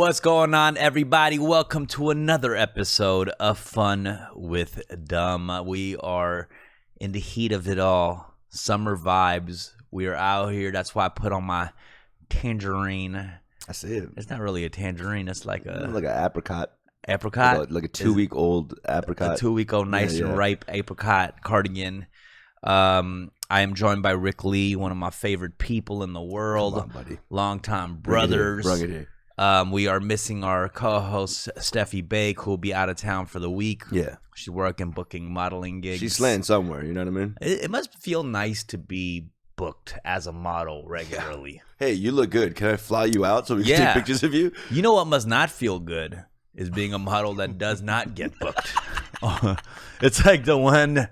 What's going on, everybody? Welcome to another episode of Fun with Dumb. We are in the heat of it all. Summer vibes. We are out here. That's why I put on my tangerine. That's it. It's not really a tangerine. It's like an apricot. Apricot? Like a 2-week-old apricot. A 2-week-old nice and ripe apricot cardigan. I am joined by Rick Lee, one of my favorite people in the world. Come on, buddy. Longtime brothers. Bring it here. We are missing our co-host, Steffi Bake, who will be out of town for the week. Yeah. She's working, booking modeling gigs. She's slaying somewhere, you know what I mean? It must feel nice to be booked as a model regularly. Hey, you look good. Can I fly you out so we can take pictures of you? You know what must not feel good is being a model that does not get booked. It's like the one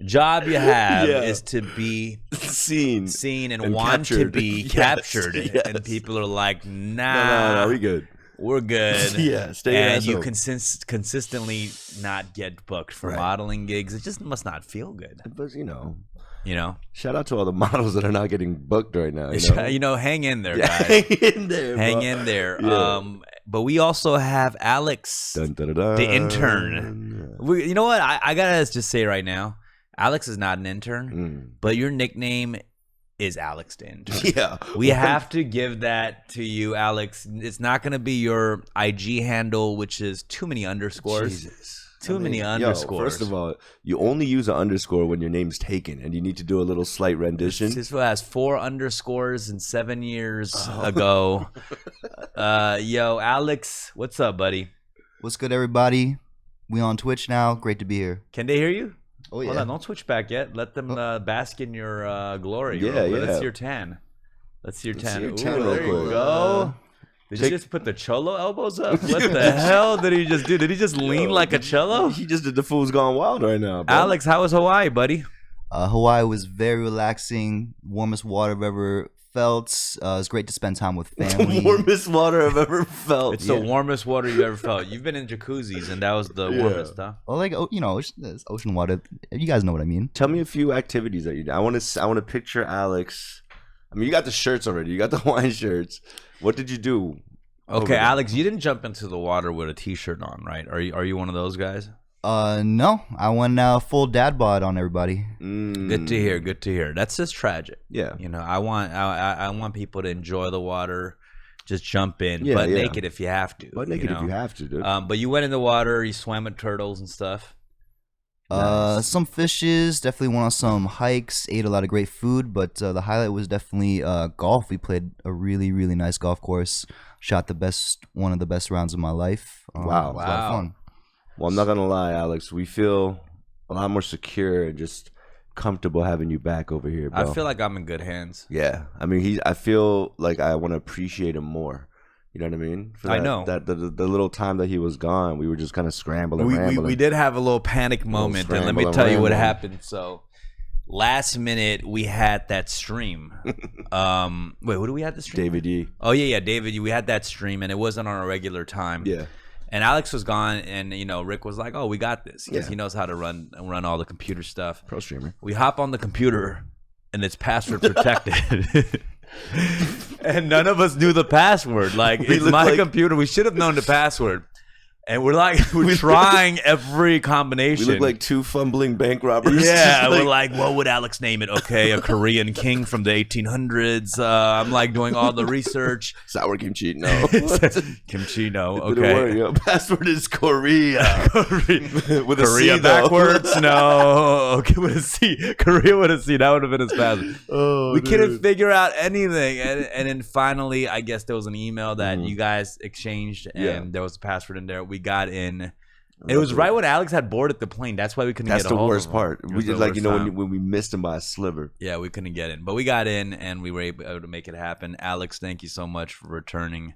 job you have is to be seen and want captured. to be captured. And people are like, No, we good. We're good. Stay and you consistently not get booked for modeling gigs. It just must not feel good. But you know, shout out to all the models that are not getting booked right now. Hang in there, guys. Hang in there. Yeah. But we also have Alex, the intern. You know what? I gotta just say right now, Alex is not an intern, but your nickname is Alex the Intern. Yeah. We have to give that to you, Alex. It's not going to be your IG handle, which is too many underscores. Jesus. Too many underscores. First of all, you only use an underscore when your name's taken, and you need to do a little slight rendition. This has 4 underscores and 7 years ago. Yo, Alex, what's up, buddy? What's good, everybody? We on Twitch now. Great to be here. Can they hear you? Oh, yeah. Hold on, don't switch back yet. Let them bask in your glory. Yeah. Let's see your tan. Let's see your tan. Ooh, there you go. Did you just put the cholo elbows up? What the hell did he just do? Did he just lean like a cello? He just did the Fool's Gone Wild right now, bro. Alex, how was Hawaii, buddy? Hawaii was very relaxing. Warmest water I've ever felt. It's great to spend time with family. The warmest water I've ever felt. It's the warmest water you've ever felt. You've been in jacuzzis, and that was the warmest, huh? Well, like it's ocean water. You guys know what I mean. Tell me a few activities that you did. I want to picture Alex. I mean, you got the shirts already. You got the Hawaiian shirts. What did you do? Okay, Alex, you didn't jump into the water with a t-shirt on, right? Are you one of those guys? No. I went full dad bod on everybody. Good to hear. Good to hear. That's just tragic. Yeah. I want people to enjoy the water. Just jump in, but naked if you have to. But naked if you have to, dude. But you went in the water. You swam with turtles and stuff. Nice. Some fishes. Definitely went on some hikes. Ate a lot of great food. But the highlight was definitely golf. We played a really, really nice golf course. Shot one of the best rounds of my life. Wow. It was a lot of fun. Well, I'm not gonna lie, Alex. We feel a lot more secure and just comfortable having you back over here, bro. I feel like I'm in good hands. Yeah, I mean, I feel like I want to appreciate him more. You know what I mean? I know that the little time that he was gone, we were just kind of scrambling. We did have a little panic moment, and let me tell you what happened. So, last minute we had that stream. Wait, what do we have the stream? David E. Oh yeah, David E. We had that stream, and it wasn't on a regular time. Yeah. And Alex was gone, and Rick was like, "Oh, we got this," because he knows how to run all the computer stuff. Pro streamer. We hop on the computer, and it's password protected, and none of us knew the password. Like, it's my computer. We should have known the password. And we're trying every combination. We look like 2 fumbling bank robbers. Yeah, we're like, what would Alex name it? Okay, a Korean king from the 1800s. I'm like doing all the research. Sour kimchi, no. Kimchi, no. Okay. Okay. Worry, password is Korea. With a C backwards? No. Okay, with a C. Korea with a C. That would have been his password. We couldn't figure out anything. And then finally, I guess there was an email that you guys exchanged, and there was a password in there. We got in. It was right when Alex had boarded the plane. That's why we couldn't get a hold of him. That's the worst part. We did when we missed him by a sliver. Yeah, we couldn't get in. But we got in, and we were able to make it happen. Alex, thank you so much for returning.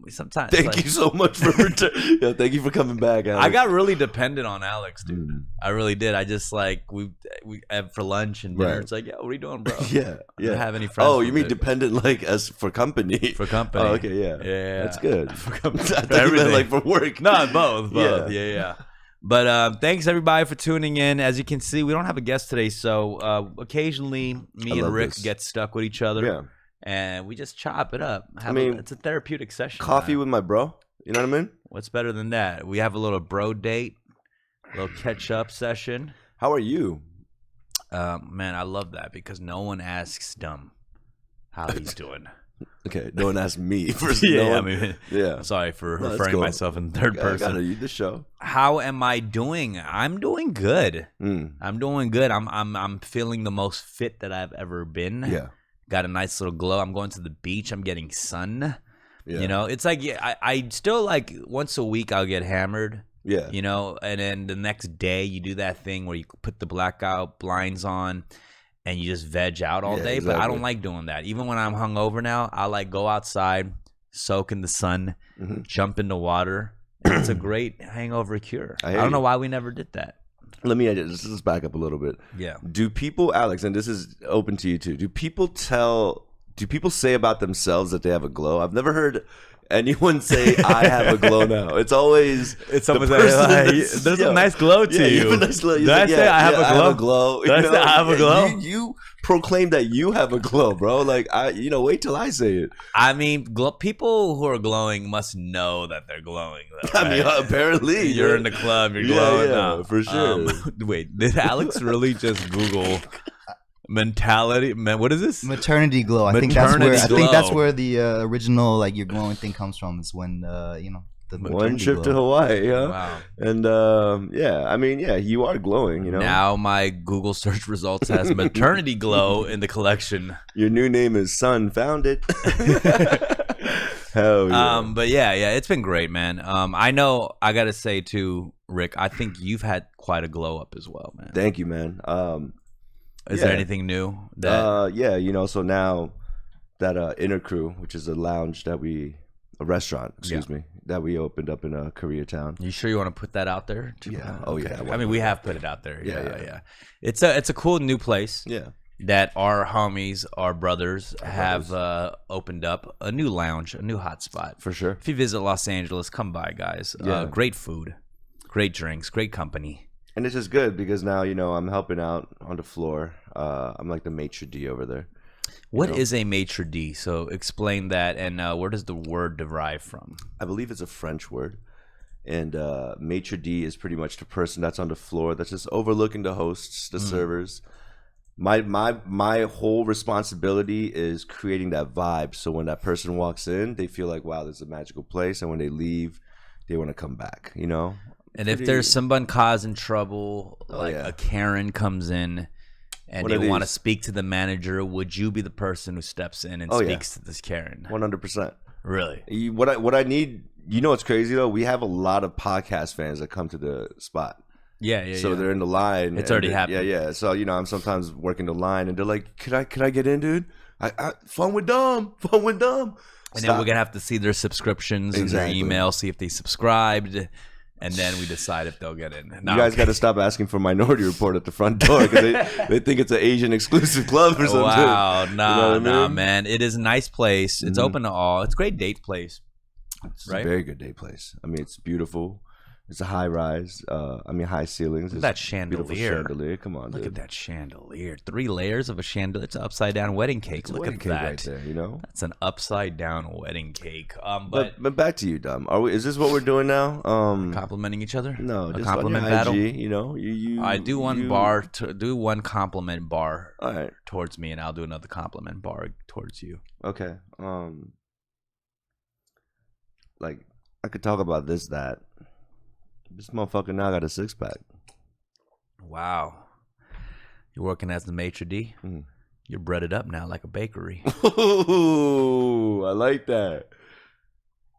Sometimes thank you so much for returning. Yeah, thank you for coming back, Alex. I got really dependent on Alex, dude. I really did. I just we for lunch and dinner. It's like, yeah, what are you doing, bro? Yeah. I don't have any friends. Oh, you mean dependent like as for company? For company. Oh, okay, yeah. That's good. For company. I thought you meant like for work. No, both. Yeah. But thanks everybody for tuning in. As you can see, we don't have a guest today, so occasionally me and Rick get stuck with each other. Yeah. and we just chop it up. It's a therapeutic session. Coffee with my bro. You know what I mean? What's better than that? We have a little bro date, a little catch up session. How are you? Man, I love that because no one asks Dumb how he's doing. Okay, no one asked me. First, I'm sorry for referring to myself in third person. I gotta read the show. How am I doing? I'm doing good. I'm doing good. I'm feeling the most fit that I've ever been. Yeah, got a nice little glow. I'm going to the beach. I'm getting sun. Yeah. You know, it's like I still like once a week I'll get hammered. Yeah, you know, and then the next day you do that thing where you put the blackout blinds on. And you just veg out all day, exactly. But I don't like doing that. Even when I'm hungover now, I like go outside, soak in the sun, jump in the water. And it's a great hangover cure. I don't know why we never did that. Let's back up a little bit. Yeah. Do people, Alex, and this is open to you too, do people say about themselves that they have a glow? I've never heard anyone say I have a glow now. It's always someone there's a nice glow to you. You have a nice glow. Did I say I have a glow? Did I say I have a glow? You proclaim that you have a glow, bro. Like wait till I say it. I mean, people who are glowing must know that they're glowing. Though, right? I mean, apparently you're in the club. You're glowing. Yeah, for sure. Wait, did Alex really just Google? Mentality, what is this? Maternity glow. I think that's where the original like your glowing thing comes from. Is when the one trip glow. To Hawaii, yeah. Wow. And you are glowing. You know. Now my Google search results has maternity glow in the collection. Your new name is Dumbfoundead. Hell yeah. But yeah, it's been great, man. I know I gotta say too, Rick. I think you've had quite a glow up as well, man. Thank you, man. Is there anything new? So now that Intercrew, which is a restaurant, that we opened up in Koreatown. You sure you want to put that out there? Yeah. Oh, yeah. I mean, we have put it out there. Yeah. It's a cool new place. Yeah. That our homies, our brothers, have opened up a new lounge, a new hotspot. For sure. If you visit Los Angeles, come by, guys. Yeah. Great food, great drinks, great company. And it's just good because now, I'm helping out on the floor. I'm like the Maître d' over there. What is a Maître d'? So explain that, and where does the word derive from? I believe it's a French word. And Maître d' is pretty much the person that's on the floor that's just overlooking the hosts, the servers. My whole responsibility is creating that vibe. So when that person walks in, they feel like, wow, this is a magical place. And when they leave, they want to come back, And if there's someone causing trouble, a Karen comes in and they want to speak to the manager, would you be the person who steps in and speaks to this Karen? 100%. Really? What I need, what's crazy though? We have a lot of podcast fans that come to the spot. Yeah. So they're in the line. It's already happened. Yeah. So I'm sometimes working the line, and they're like, "Could I get in, dude? Fun with Dumb. And then we're gonna have to see their subscriptions and their email, see if they subscribed, and then we decide if they'll get in. You guys got to stop asking for Minority Report at the front door because they think it's an Asian exclusive club or something. Wow, nah, man. It is a nice place. It's open to all. It's a great date place. It's a very good date place. I mean, it's beautiful. It's a high rise. High ceilings. Look at that chandelier. Beautiful chandelier. Come on, Look at that chandelier. 3 layers of a chandelier. It's an upside down wedding cake. It's Look at that. Right there, That's an upside down wedding cake. But back to you, Dumb. Is this what we're doing now? Complimenting each other? No, just compliment on your battle. IG, I do one compliment bar towards me, and I'll do another compliment bar towards you. Okay. Like I could talk about that. This motherfucker now got a 6-pack. Wow. You're working as the maitre d'? You're breaded up now like a bakery. Ooh, I like that.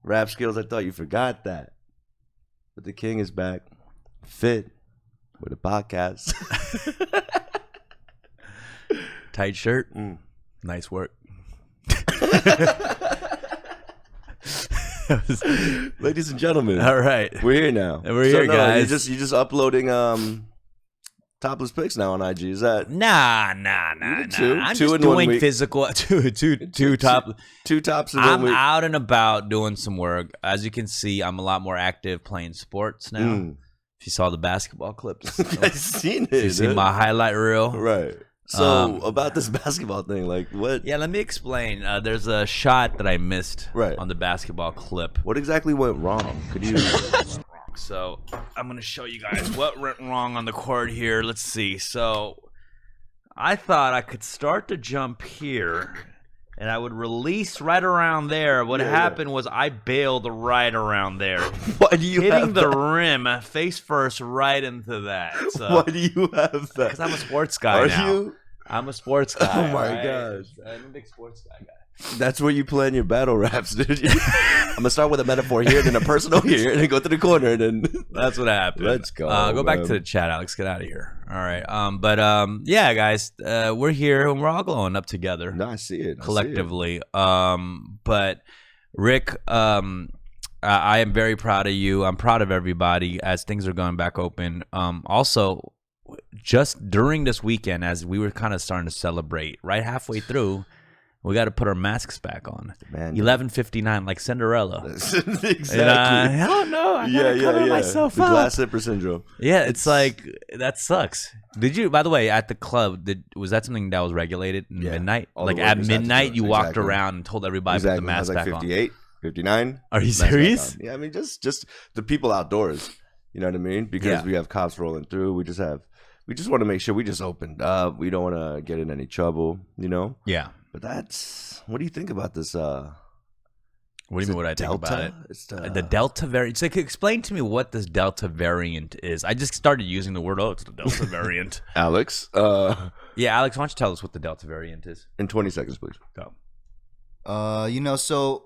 Rap skills, I thought you forgot that. But the king is back. Fit. With a podcast. Tight shirt. Nice work. Ladies and gentlemen, all right, we're here now. We're here, guys. You're just uploading topless pics now on IG. Is that nah? I'm just doing physical. Two tops. I'm out and about doing some work. As you can see, I'm a lot more active playing sports now. If you saw the basketball clips, I've seen it. You see my highlight reel, right? So about this basketball thing, like what? Yeah, let me explain. There's a shot that I missed Right. on the basketball clip. What exactly went wrong? Could you? So I'm gonna show you guys what went wrong on the court here. Let's see. So I thought I could start to jump here, and I would release right around there. What happened was I bailed right around there. Why do you hitting have the that? rim face first right into that? So, Why do you have that? because I'm a sports guy Are now. you? I'm a sports guy. Oh my right? gosh. I'm a big sports guy. That's where you plan your battle raps, dude. I'm gonna start with a metaphor here, then a personal here, and then go to the corner, and then That's what happened. Let's go, Go back man. to the chat, Alex. Get out of here. All right. Yeah, guys, we're here and we're all glowing up together no, I see it collectively. But Rick, I am very proud of you. I'm proud of everybody as things are going back open. Also, just during this weekend, as we were kind of starting to celebrate, right halfway through, we got to put our masks back on. Man, 11:59, like Cinderella. exactly. And, I don't know. I gotta cover myself the up. glass slipper syndrome. Yeah, it's like that sucks. Did you? By the way, at the club, was that something that was regulated in midnight? All Like the at workers had to do midnight, it. you walked Exactly. around and told everybody Exactly. to put the I was mask like back on. 58, 59. Are you mask back serious? on. Yeah, I mean, just the people outdoors. You know what I mean? Because we have cops rolling through. We just want to make sure we just opened up. We don't want to get in any trouble. You know? Yeah. But what do you think about this? What do you mean? What I think about it? It's The Delta variant. So, explain to me what this Delta variant is. I just started using the word. Oh, it's the Delta variant. Alex. Yeah, Alex, why don't you tell us what the Delta variant is? In 20 seconds, please. Go. So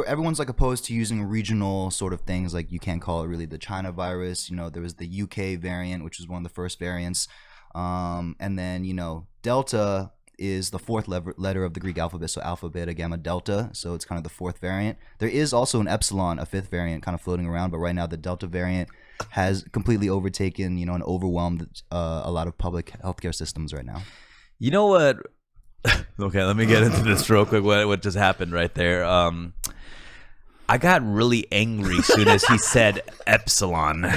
everyone's like opposed to using regional sort of things. Like you can't call it really the China virus. There was the UK variant, which was one of the first variants. And then, Delta is the fourth letter of the Greek alphabet. So alpha, beta, gamma, delta. So it's kind of the fourth variant. There is also an epsilon, a fifth variant kind of floating around. But right now the Delta variant has completely overtaken, and overwhelmed a lot of public healthcare systems right now. You know what? Okay, let me get into this real quick. What just happened right there? I got really angry as soon as he said epsilon.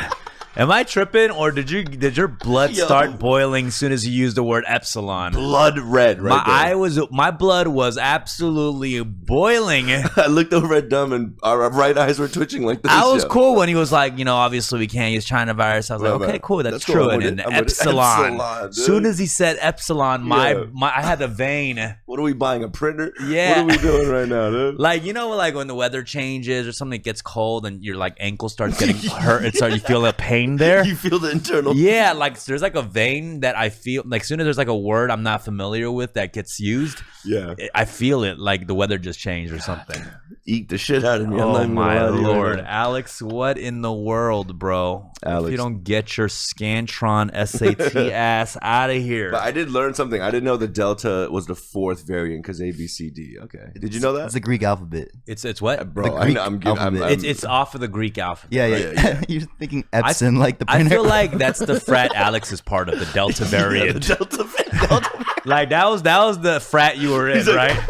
Am I tripping, or did your blood start boiling as soon as you used the word epsilon? Blood red, right there. My blood was absolutely boiling. I looked over at Dumb, and our right eyes were twitching like this. I was cool when he was like, obviously we can't use China virus. I was like, okay, cool, that's true. Cool. And then epsilon. As soon as he said epsilon, my I had a vein. What are we buying, a printer? Yeah. What are we doing right now, dude? Like, like when the weather changes or something gets cold and your like ankle starts getting hurt, you feel a pain there. You feel the internal. Yeah, like there's like a vein that I feel like as soon as there's like a word I'm not familiar with that gets used. Yeah, I feel it like the weather just changed or something. Eat the shit out of me. Oh my lord, Alex! What in the world, bro? Alex, if you don't get your Scantron SAT ass out of here. But I did learn something. I didn't know the Delta was the fourth variant because ABCD. Okay, did you know that? It's the Greek alphabet. It's what, bro? The Greek alphabet. It's off of the Greek alphabet. Yeah. You're thinking Epson, like the printer. I feel like that's the frat Alex is part of, the Delta variant. Yeah, the Delta variant. Like that was the frat you were in, right?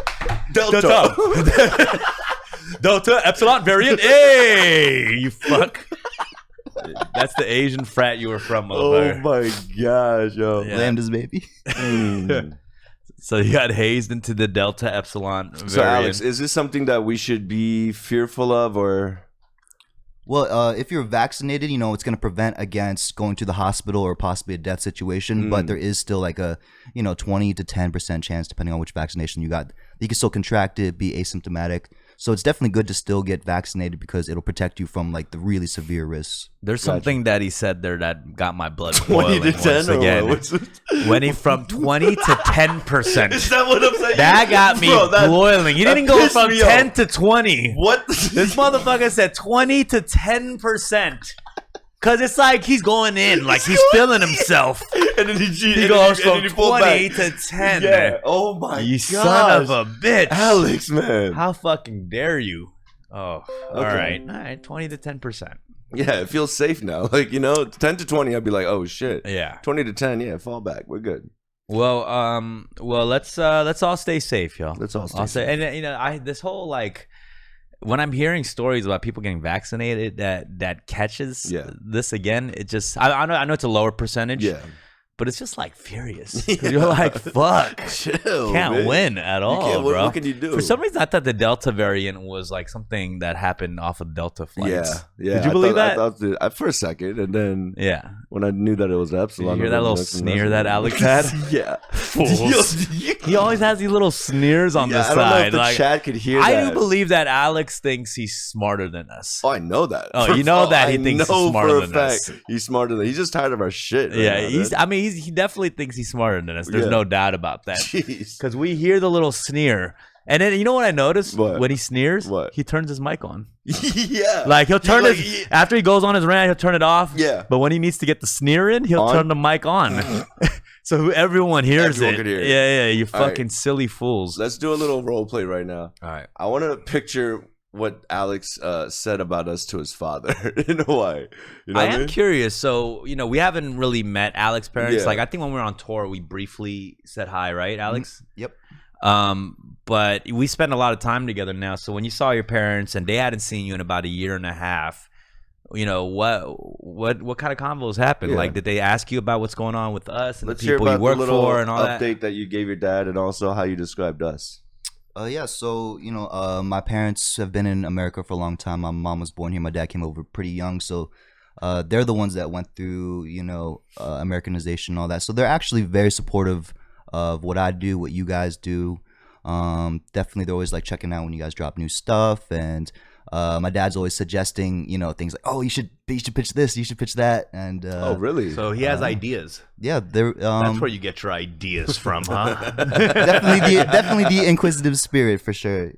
Delta. Delta Epsilon variant. Hey, you fuck. That's the Asian frat you were from, motherfucker. Oh my gosh, yo. Yeah. Lambda's baby. So you got hazed into the Delta Epsilon variant. So Alex, is this something that we should be fearful of, or? Well, if you're vaccinated, it's going to prevent against going to the hospital or possibly a death situation. But there is still like a 20 to 10% chance, depending on which vaccination you got. You can still contract it, be asymptomatic. So it's definitely good to still get vaccinated because it'll protect you from like the really severe risks. There's something that he said there that got my blood 20 boiling to 10 once again. Went he from 20 to 10%. Is that what I'm saying? That got me boiling. He didn't go from 10 to 20. What? This motherfucker said 20 to 10%. Because it's like he's going in, like he's feeling himself. And then he goes from he 20 to 10. Yeah. Oh my god. You son of a bitch. Alex, man. How fucking dare you? Oh, all right. 20 to 10%. Yeah, it feels safe now. Like, 10 to 20, I'd be like, oh shit. Yeah. 20 to 10, yeah, fall back. We're good. Well, let's all stay safe, y'all. Let's all stay safe. And this whole like, when I'm hearing stories about people getting vaccinated that catches this again, it just I know it's a lower percentage. Yeah. but it's just like furious. 'Cause you're like, fuck, Chill, can't man. win at all, What, bro. what can you do? For some reason, I thought the Delta variant was like something that happened off of Delta flights. Yeah. Did you believe that? I thought for a second, and then Yeah. when I knew that it was Did Epsilon, you hear that little sneer that Alex had? Yeah. Fools. He always has these little sneers on the I side. don't know if the like, chat could hear I that. do believe that Alex thinks he's smarter than us. Oh, I know that. Oh, you know that he thinks he's smarter than us. He's smarter than. He's just tired of our shit. Right Yeah, now, he definitely thinks he's smarter than us. There's Yeah. no doubt about that. Jeez. Because we hear the little sneer. And then you know what I noticed? What? When he sneers, What? he turns his mic on. Yeah. Like he'll turn Like, his after he goes on his rant, he'll turn it off. Yeah. But when he needs to get the sneer in, he'll On? turn the mic on. So everyone hears Everyone it. can hear it. Yeah, you All right. fucking silly fools. Let's do a little role play right now. All right. I want to picture what Alex said about us to his father in Hawaii. You know I what am mean? curious. So, we haven't really met Alex's parents. Yeah. Like, I think when we were on tour, we briefly said hi, right, Alex? Yep. But we spend a lot of time together now. So when you saw your parents and they hadn't seen you in about a year and a half, what kind of convos happened? Yeah. Like, did they ask you about what's going on with us and Let's the hear people about you work the little for and all update that you gave your dad, and also how you described us. Yeah, so, my parents have been in America for a long time. My mom was born here. My dad came over pretty young. So they're the ones that went through, Americanization and all that. So they're actually very supportive of what I do, what you guys do. Definitely, they're always like checking out when you guys drop new stuff. And my dad's always suggesting, things like, oh, you should pitch this, you should pitch that. And Oh, really? that. So he has ideas. yeah, they're That's where you get your ideas from, huh? definitely the Inquisitive Spirit for sure.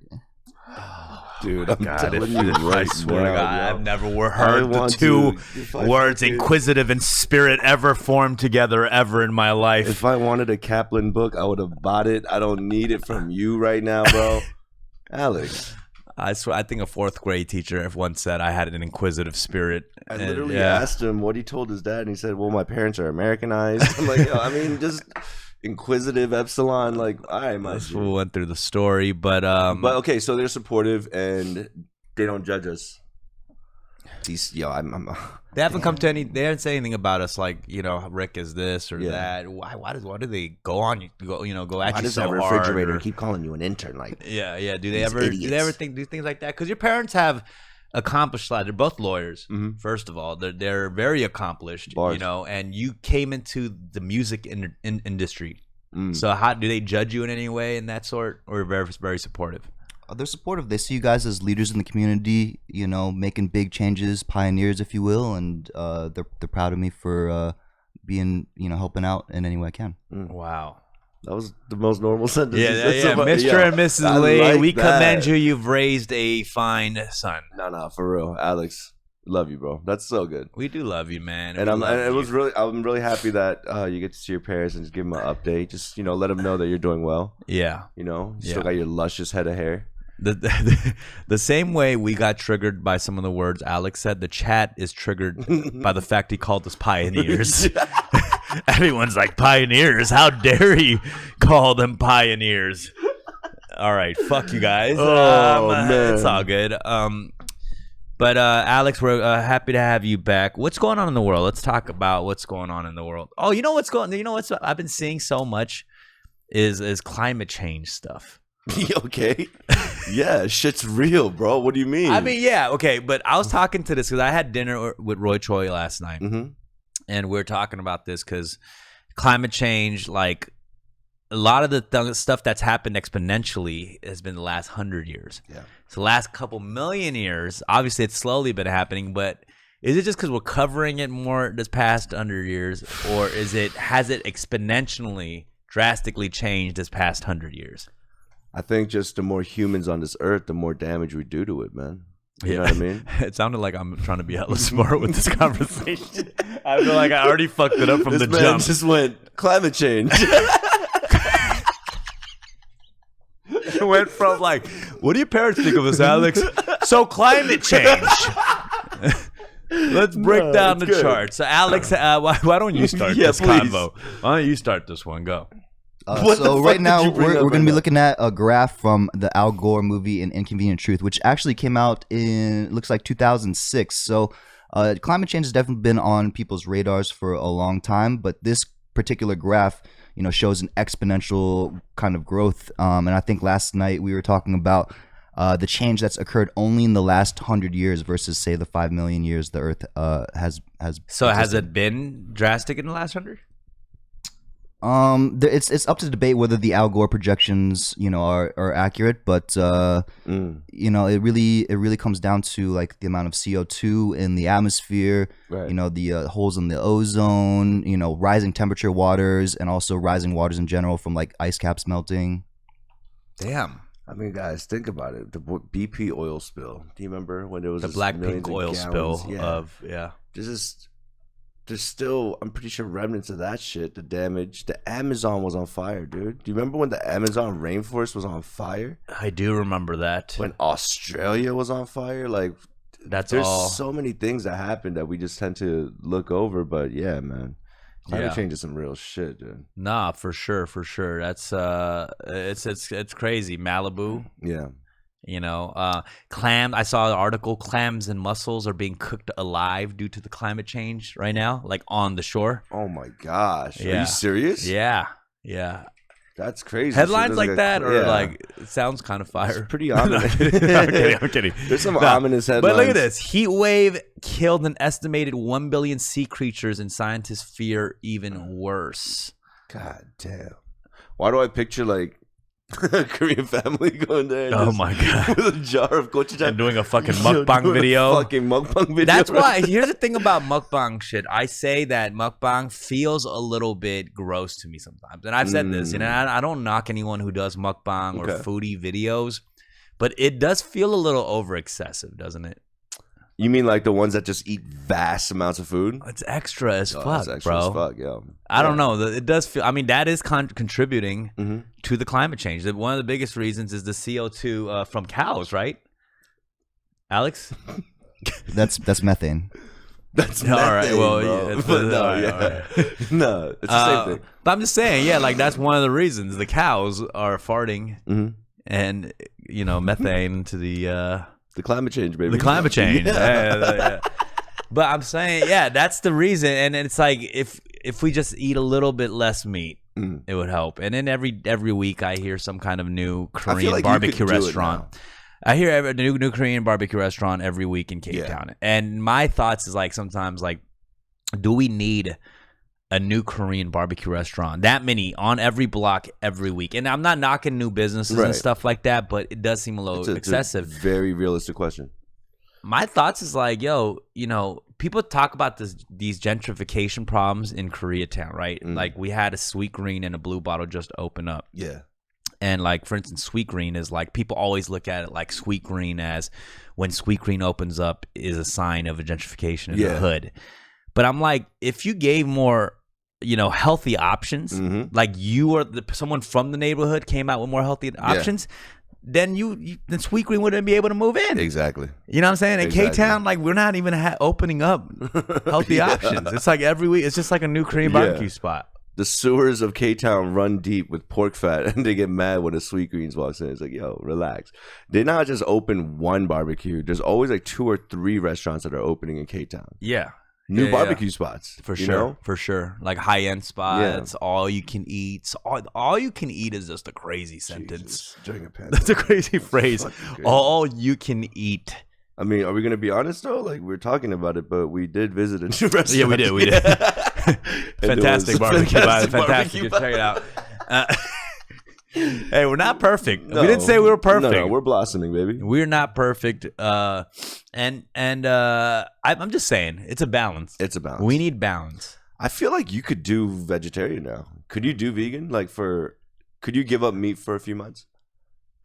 Dude, I'm God, telling you I right swear to now, God, yo. I've never heard the want two to- if I words fucking- inquisitive and spirit ever formed together ever in my life. If I wanted a Kaplan book, I would have bought it. I don't need it from you right now, bro. Alex. I swear, I think a fourth grade teacher once said I had an inquisitive spirit. I And, literally yeah. asked him what he told his dad, and he said, well, my parents are Americanized. I'm like, yo, I mean, just inquisitive epsilon, like, all right, my This shit. fool went through the story, but But okay, so they're supportive and they don't judge us. These, yo, I'm they haven't come to any. They haven't said anything about us, like Rick is this or Yeah. that. Why do they go on you? Go at why you does so that refrigerator hard? keep calling you an do Do they These ever idiots. do things like that? Because your parents have accomplished a lot. They're both lawyers. Mhm. First of all, they're very accomplished. Bars. And you came into the music industry. Mm. So how do they judge you in any way in that sort, or very very supportive? They're supportive. They see you guys as leaders in the community, making big changes, pioneers, if you will, and they're proud of me for being, helping out in any way I can. Wow. That was the most normal sentence. Yeah, Mr. and Mrs. Lee, we commend you. You've raised a fine son. No, for real, Alex. Love you, bro. That's so good. We do love you, man. And I'm really happy that you get to see your parents and just give them an update. Just let them know that you're doing well. Yeah. You still got your luscious head of hair. The same way we got triggered by some of the words Alex said, the chat is triggered by the fact he called us pioneers. Everyone's like, pioneers? How dare he call them pioneers? All right, fuck you guys. Oh, man. It's all good. But Alex, we're happy to have you back. What's going on in the world? Let's talk about what's going on in the world. Oh, what's I've been seeing so much is climate change stuff. Okay. Yeah, shit's real, bro. What do you mean? I mean, yeah, okay, but I was talking to this because I had dinner with Roy Choi last night, Mhm. and we are talking about this because climate change, like a lot of the stuff that's happened exponentially has been the last 100 years. Yeah. So the last couple million years, obviously it's slowly been happening, but is it just because we're covering it more this past 100 years, or has it exponentially, drastically changed this past 100 years? I think just the more humans on this earth, the more damage we do to it, man. You know what I mean? It sounded like I'm trying to be hella smart with this conversation. I feel like I already fucked it up from This the man jump. just went climate change. It went from like, what do your parents think of us, Alex? So climate change. Let's break down the it's good. chart. So Alex, why don't you start Yeah, this please. convo? Why don't you start this one? Go. What the So fuck right did now you bring we're up going right to be now? looking at a graph from the Al Gore movie in Inconvenient Truth, which actually came out in, it looks like 2006. So climate change has definitely been on people's radars for a long time, but this particular graph, shows an exponential kind of growth. And I think last night we were talking about the change that's occurred only in the last 100 years versus, say, the 5 million years the Earth has. So has it been drastic in the last 100? It's up to debate whether the Al Gore projections, are accurate, but it really comes down to like the amount of CO2 in the atmosphere, right. The holes in the ozone, rising temperature waters, and also rising waters in general from like ice caps melting. Damn. I mean, guys, think about it. The BP oil spill. Do you remember when there was the Blackpink oil spill There's still, I'm pretty sure, remnants of that shit. The damage. The Amazon was on fire, dude. Do you remember when the Amazon rainforest was on fire? I do remember that. When Australia was on fire? Like, there's so many things that happen that we just tend to look over. But yeah, man. Climate change is some real shit, dude. Nah, for sure. That's it's crazy. Malibu. Yeah. Clam. I saw an article. Clams and mussels are being cooked alive due to the climate change right now, like on the shore. Oh my gosh! Yeah. Are you serious? Yeah. That's crazy. Headlines like that, or like it sounds kind of fire. It's pretty ominous. I'm kidding. There's some ominous headlines. But look at this: heat wave killed an estimated 1 billion sea creatures, and scientists fear even worse. God damn! Why do I picture like a Korean family going there? Oh my god! With a jar of gochujang and doing a fucking mukbang video. Fucking mukbang video. That's why. Here's the thing about mukbang shit. I say that mukbang feels a little bit gross to me sometimes, and I've said this. I don't knock anyone who does mukbang or foodie videos, but it does feel a little over excessive, doesn't it? You mean like the ones that just eat vast amounts of food? It's extra as fuck, it's extra bro. As fuck, yeah. I don't know. It does feel. I mean, that is contributing to the climate change. One of the biggest reasons is the CO2 from cows, right? Alex, that's methane. That's all right. Well, yeah, no, it's the same thing. But I'm just saying, like that's one of the reasons the cows are farting and methane to the climate change, baby. The climate change. Yeah. But I'm saying, that's the reason. And it's like if we just eat a little bit less meat, it would help. And then every week I hear some kind of new Korean barbecue restaurant. I hear a new Korean barbecue restaurant every week in Cape Town. And my thoughts is like sometimes like, do we need a new Korean barbecue restaurant, that many on every block every week? And I'm not knocking new businesses and stuff like that, but it does seem a little excessive. It's a very realistic question. My thoughts is like, people talk about these gentrification problems in Koreatown, right? Like we had a Sweet Green and a Blue Bottle just open up. Yeah. And like, for instance, Sweet Green is like, people always look at it like Sweet Green as when Sweet Green opens up is a sign of a gentrification in the hood. But I'm like, if you gave more healthy options, like you or someone from the neighborhood came out with more healthy options, then then Sweet Green wouldn't be able to move in. Exactly. You know what I'm saying? In K-Town, like we're not even opening up healthy options. It's like every week, it's just like a new Korean barbecue spot. The sewers of K-Town run deep with pork fat, and they get mad when a Sweet Greens walks in. It's like, yo, relax. They not just open one barbecue. There's always like 2 or 3 restaurants that are opening in K-Town. Yeah. New barbecue spots. For sure. Like high-end spots, all you can eat. All you can eat is just a crazy sentence. That's a crazy phrase. Crazy. All you can eat. I mean, are we going to be honest, though? Like, we're talking about it, but we did visit a new restaurant. Yeah, we did. Fantastic barbecue. Fantastic. Check it out. Hey, we're not perfect. No, we didn't say we were perfect. No, we're blossoming, baby. We're not perfect. I'm just saying, it's a balance. It's a balance. We need balance. I feel like you could do vegetarian now. Could you do vegan? Could you give up meat for a few months?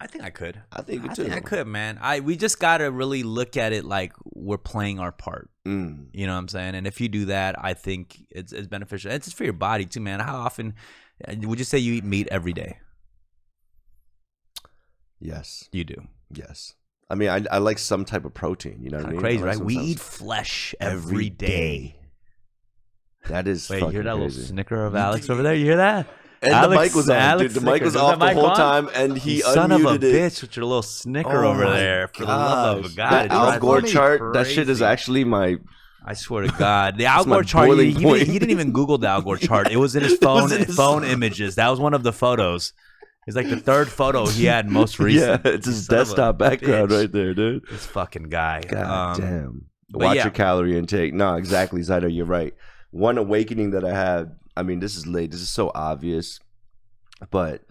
I think I could. I think you too. I could, man. We just gotta really look at it like we're playing our part. You know what I'm saying? And if you do that, I think it's beneficial. It's just for your body too, man. How often would you say you eat meat every day? Yes. You do. Yes. I mean, I like some type of protein. You know what I mean? Crazy, right? We eat flesh every day. That is. Wait, you hear that crazy. little snicker of Alex over there? You hear that? And Alex, the mic was on, dude. The mic was off the whole time, and he unmuted it. Son of a bitch with your little snicker over there. For the love of God. That Al Gore chart, that shit is actually my I swear to God, the Al my Gore chart. He boiling point. didn't even Google the Al Gore chart. It was in his phone images. That was one of the photos. It's like the third photo he had most recent. Yeah, it's his desktop background right there, dude. This fucking guy. God damn. Watch your calorie intake. No, exactly, Zydo. You're right. One awakening that I had. I mean, this is late. This is so obvious, but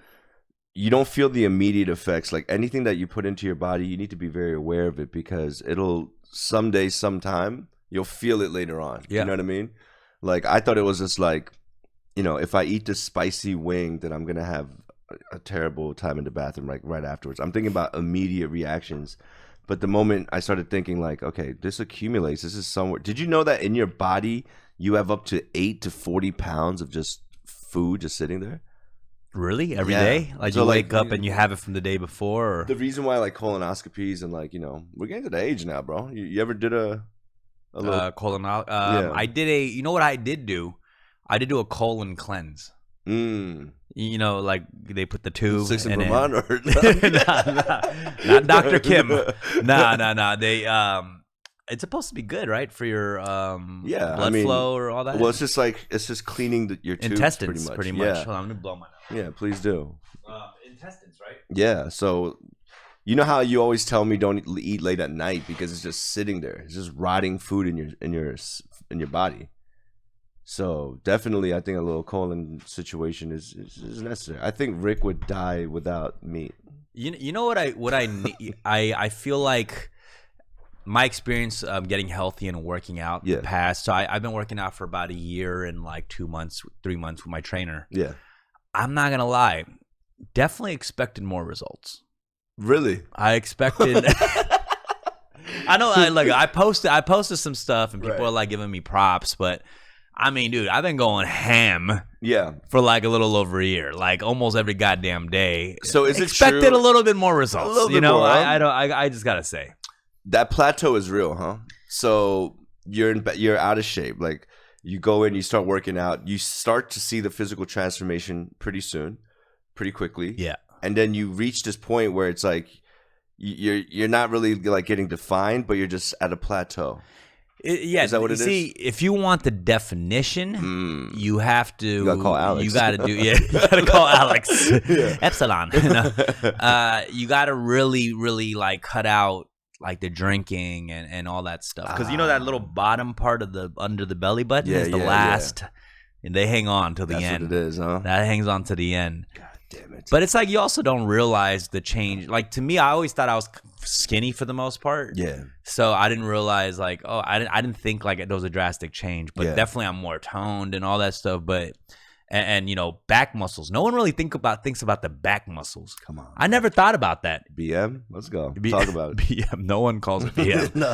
you don't feel the immediate effects. Like anything that you put into your body, you need to be very aware of it because it'll someday, sometime, you'll feel it later on. Yeah. You know what I mean? Like I thought it was just like, if I eat this spicy wing, then I'm gonna have a terrible time in the bathroom like right afterwards. I'm thinking about immediate reactions. But the moment I started thinking like, okay, this accumulates. This is somewhere. Did you know that in your body you have up to 8 to 40 pounds of just food just sitting there? Really? Every day? Like so you wake up and you have it from the day before? Or? The reason why like colonoscopies and like, we're getting to the age now, bro. You ever did a little I did you know what I did do? I did do a colon cleanse. Like they put the tube 6 in Vermont or not Dr. Kim. Nah. They it's supposed to be good, right? For your blood flow or all that. Well, it's just cleaning your tubes intestines pretty much. Yeah. Hold on, I'm gonna blow my nose. Yeah, please do. Intestines, right? Yeah. So you know how you always tell me don't eat late at night because it's just sitting there. It's just rotting food in your body. So definitely, I think a little colon situation is necessary. I think Rick would die without meat. You know what I need? I feel like my experience getting healthy and working out the past. So I've been working out for about a year and like 2 months, 3 months with my trainer. Yeah, I'm not gonna lie, definitely expected more results. Really, I expected. I know. I posted some stuff and people are like giving me props, but. I mean, dude, I've been going ham for like a little over a year, like almost every goddamn day. So is it expected true? a little bit more results? A little bit more, huh? I just gotta say that plateau is real, huh? So you're out of shape. Like you go in, you start working out, you start to see the physical transformation pretty soon, pretty quickly. Yeah, and then you reach this point where it's like you're not really like getting defined, but you're just at a plateau. Is that what it is? See, if you want the definition, you have to. You gotta call Alex. You gotta do. Yeah, you gotta call Alex. Epsilon. You gotta really like cut out like the drinking and all that stuff because that little bottom part of the under the belly button is the last, and they hang on till the end. That's what it is, huh? That hangs on to the end. God damn it! But it's like you also don't realize the change. Like to me, I always thought I was skinny for the most part. Yeah. So I didn't realize like, I didn't think like there was a drastic change, but definitely I'm more toned and all that stuff. But and back muscles. No one really thinks about the back muscles. Come on. I never thought about that. BM? Let's go. Talk about it. BM. No one calls it BM. No,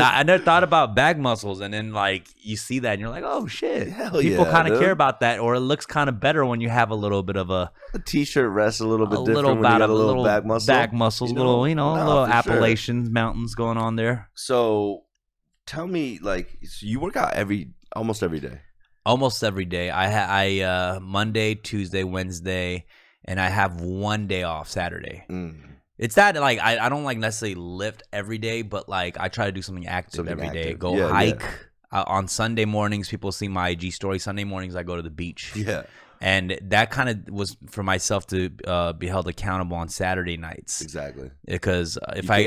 I never thought about back muscles, and then like you see that and you're like, oh shit. Hell people kind of care about that, or it looks kind of better when you have a little bit of a t-shirt rests a little bit different when you got a little back muscle. Back muscles, little Appalachians mountains going on there. So tell me, like, so you work out almost every day. Almost every day. I Monday, Tuesday, Wednesday, and I have one day off Saturday. It's that like I don't like necessarily lift every day, but like I try to do something active every day. Go hike. On Sunday mornings, people see my IG story. Sunday mornings, I go to the beach. Yeah. And that kind of was for myself to be held accountable on Saturday nights. Exactly. Because if I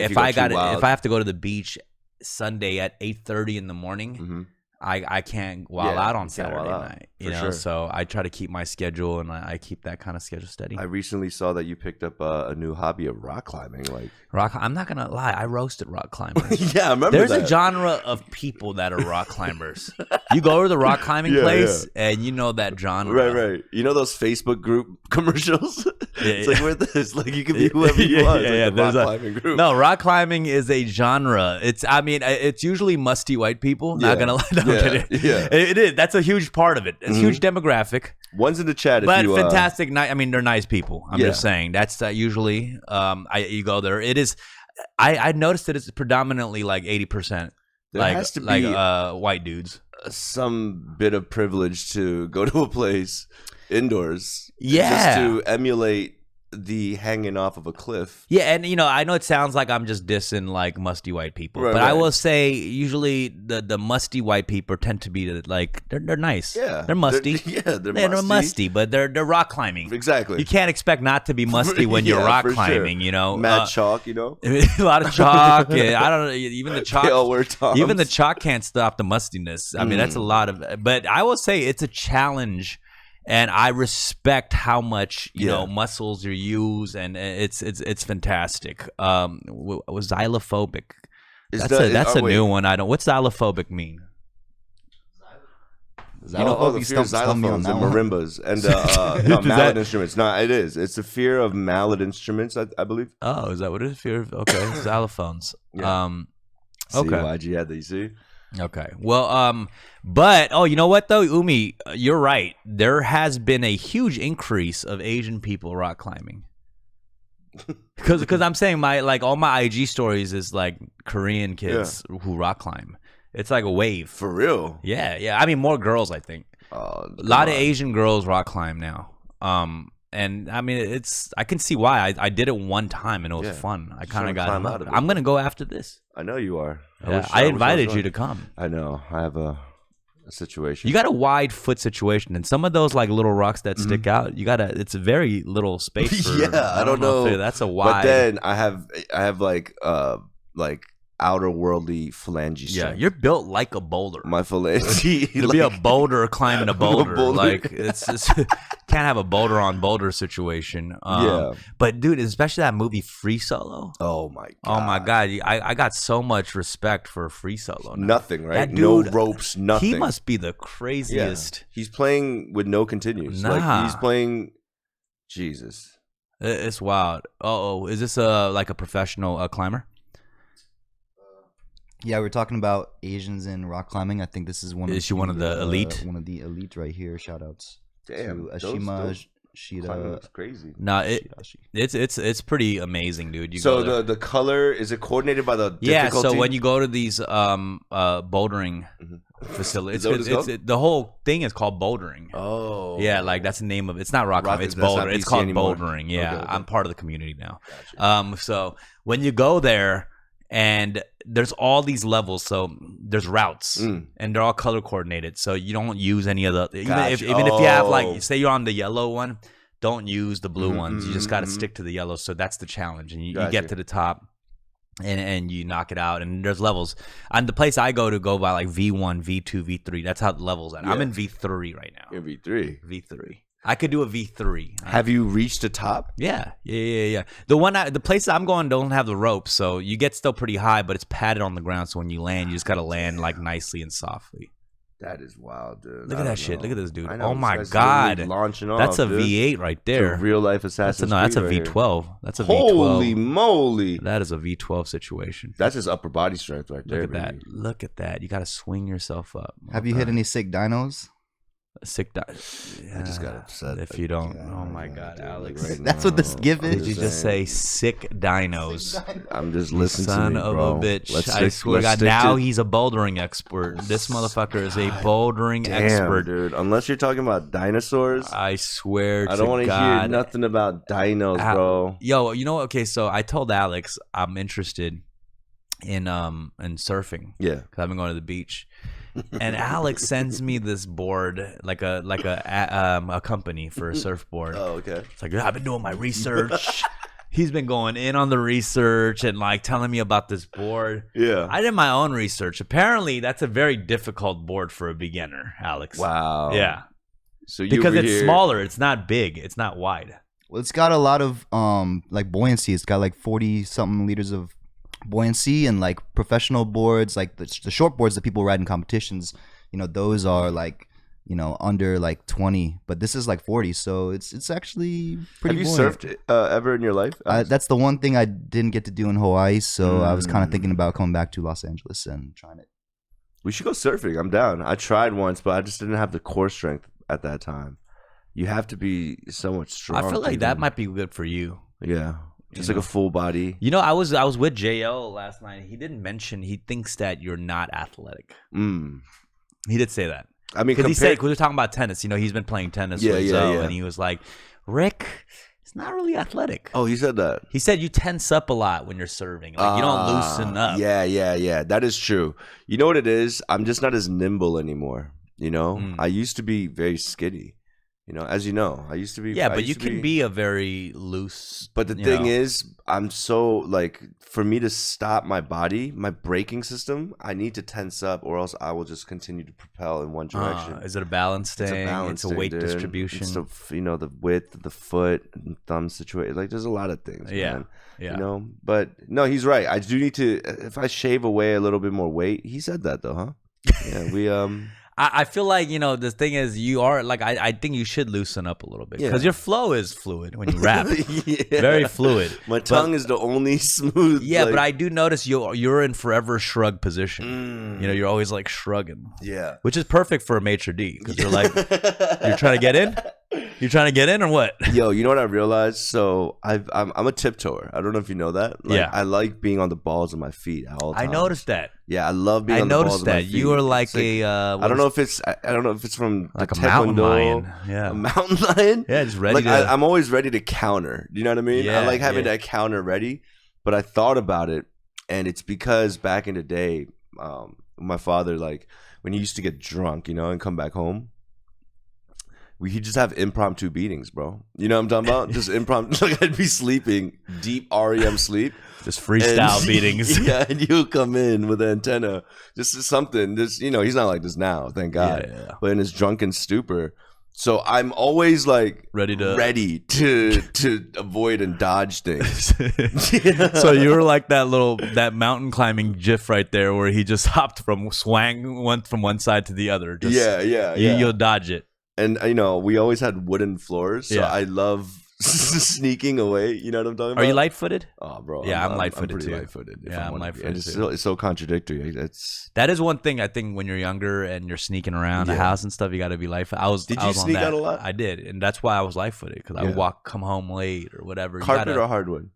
have to go to the beach Sunday at 8:30 in the morning. I can't wild out on Saturday night, sure. So I try to keep my schedule and I keep that kind of schedule steady. I recently saw that you picked up a new hobby of rock climbing. I'm not gonna lie, I roasted rock climbers. Yeah, I remember There's that. A genre of people that are rock climbers. You go to the rock climbing place and you know that genre. Right. You know those Facebook group commercials? It's like with this, like you can be whoever you want. Like rock climbing group. No, rock climbing is a genre. It's usually musty white people. Not gonna lie. It is. That's a huge part of it. It's a huge demographic. One's in the chat. But fantastic. I mean, they're nice people. I'm just saying. That's usually you go there. It is. I noticed that it's predominantly like 80%. There has to be white dudes. Some bit of privilege to go to a place indoors. Yeah. Just to emulate the hanging off of a cliff. Yeah, and I know it sounds like I'm just dissing like musty white people, Right, but I right. will say usually the musty white people tend to be like they're nice. Yeah, they're musty. They're musty, but they're rock climbing. Exactly. You can't expect not to be musty when you're rock for climbing. Sure. Mad chalk, a lot of chalk. And I don't know. Even the chalk. They all wear Toms. Even the chalk can't stop the mustiness. I mean, that's a lot of. But I will say it's a challenge. And I respect how much muscles you use, and it's fantastic. Was xylophobic? That's a new one. What's xylophobic mean? The fear of xylophones and marimbas and mallet instruments. No, it is. It's the fear of mallet instruments, I believe. Oh, is that what it is? Fear of xylophones. Yeah. Okay. CYG had that. You see. Okay. Well, but you know what though, Umi, you're right. There has been a huge increase of Asian people rock climbing. Because I'm saying all my IG stories is like Korean kids who rock climb. It's like a wave. For real. Yeah. I mean, more girls, I think. A lot of Asian girls rock climb now. And I mean, I can see why. I did it one time and it was fun. I kind of got out of it. I'm gonna go after this. I know you are. I invited you to come. I know. I have a situation. You got a wide foot situation, and some of those like little rocks that stick out. It's a very little space. For, I don't know. That's a wide. But then I have like outer worldly phalange strength. Yeah, you're built like a boulder. My phalange. You'll be a boulder climbing a boulder. Like it's just can't have a boulder on boulder situation. But dude, especially that movie Free Solo. Oh my god. Oh my god. I got so much respect for Free Solo. Now. Nothing, right? That dude, no ropes, nothing. He must be the craziest. Yeah. He's playing with no continues. Nah. Like he's playing. Jesus. It's wild. Is this like a professional climber? Yeah, we're talking about Asians in rock climbing. I think this is one. Is she one of the elite? One of the elite right here. Shout outs. Damn, to Ashima, Shida. That's crazy. No, it's pretty amazing, dude. So the color, is it coordinated by the difficulty? So when you go to these bouldering facilities, the whole thing is called bouldering. Oh, yeah, like that's the name of it. It's not rock climbing. It's boulder. It's called bouldering. Yeah, okay. I'm part of the community now. Gotcha. So when you go there. And there's all these levels, so there's routes, and they're all color coordinated. So you don't use any of the even if you have like say you're on the yellow one, don't use the blue ones. You just got to stick to the yellow. So that's the challenge, and you get to the top, and you knock it out. And there's levels. And the place I go by like V1, V2, V3. That's how the levels are. Yeah. I'm in V3 right now. You're V3. V3. I could do a V3. Have you reached the top? Yeah. The places I'm going don't have the ropes, so you get still pretty high, but it's padded on the ground. So when you land, you just gotta land like nicely and softly. That is wild, dude. Look at that shit. Look at this dude. Oh my god, really launching off. That's a dude. V8 right there. It's a real life Assassin's Creed. That's a right V12. That's a V12. Holy moly! That is a V12 situation. That's just upper body strength right there. Look at that. Look at that. You gotta swing yourself up. Have you hit any sick dinos? Sick die. I just got upset. If you don't, oh my god, Alex. Right That's what this give is. Did you just say sick dinos? I'm just listening Son to me, of bro. a bitch. I swear to God, now he's a bouldering expert. This motherfucker is a bouldering expert. Dude. Unless you're talking about dinosaurs. I swear to God. I don't want to hear nothing about dinos, bro. Yo, you know what? Okay, so I told Alex I'm interested in surfing. Yeah. Because I've been going to the beach. And Alex sends me this board, like a company for a surfboard. Oh, okay. It's like, I've been doing my research. He's been going in on the research and like telling me about this board. Yeah. I did my own research. Apparently, that's a very difficult board for a beginner, Alex. Wow. Yeah. So because it's smaller, it's not big, it's not wide. Well, it's got a lot of like buoyancy. It's got like 40 something liters of buoyancy, and like professional boards, like the short boards that people ride in competitions, those are like under like 20, but this is like 40, so it's actually pretty Have you buoyant. surfed ever in your life? That's the one thing I didn't get to do in Hawaii, so I was kind of thinking about coming back to Los Angeles and trying it. We should go surfing. I'm down. I tried once, but I just didn't have the core strength at that time. You have to be so much strong. I feel like that might be good for you. Yeah. Just like a full body. I was with JL last night. He didn't mention he thinks that you're not athletic. He did say that. I mean, because we were talking about tennis. He's been playing tennis with Zoe, and he was like, Rick, not really athletic. Oh, he said that. He said you tense up a lot when you're serving. Like you don't loosen up. Yeah. That is true. You know what it is? I'm just not as nimble anymore. You know, I used to be very skitty. You know, as you know, I used to be. Yeah, but you can be a very loose. But the thing is, I'm so like, for me to stop my body, my braking system, I need to tense up, or else I will just continue to propel in one direction. Is it a balance thing? It's a weight distribution. It's the width of the foot and thumb situation. Like, there's a lot of things. Man. Yeah. You know, but no, he's right. I do need to. If I shave away a little bit more weight, he said that though, huh? Yeah, we I feel like, you know, the thing is you are like, I think you should loosen up a little bit because your flow is fluid when you rap. Very fluid. My tongue is the only smooth. Yeah, but I do notice you're in forever shrug position. You know, you're always like shrugging. Yeah. Which is perfect for a Maître D because you're like, you're trying to get in? You trying to get in or what? Yo, you know what I realized? So I'm a tiptoer. I don't know if you know that. Like, yeah. I like being on the balls of my feet at all times. I noticed that. Yeah, I love being on the balls of my feet. I noticed that. You are like I don't know if it's from like a taekwondo, mountain lion. Yeah. A mountain lion? Yeah, just ready like to... I'm always ready to counter. Do you know what I mean? Yeah, I like having that counter ready. But I thought about it, and it's because back in the day, my father, like, when he used to get drunk, you know, and come back home, he'd just have impromptu beatings, bro. You know what I'm talking about? Just impromptu. Like, I'd be sleeping, deep REM sleep. Just freestyle beatings. Yeah, and you'll come in with an antenna. Just something. Just, you know, he's not like this now, thank God. Yeah. But in his drunken stupor. So I'm always like ready to avoid and dodge things. So you were like that mountain climbing gif right there where he just hopped went from one side to the other. Just, yeah. You'll dodge it. And, you know, we always had wooden floors, so I love sneaking away. You know what I'm talking about? Are you light-footed? Oh, bro. Yeah, I'm light-footed, I'm pretty too. light-footed. Yeah, I'm light-footed, too. It's so contradictory. That is one thing, I think, when you're younger and you're sneaking around the house and stuff, you got to be light-footed. Did you sneak out a lot? I did, and that's why I was light-footed, because I would come home late or whatever. Carpet or hardwood?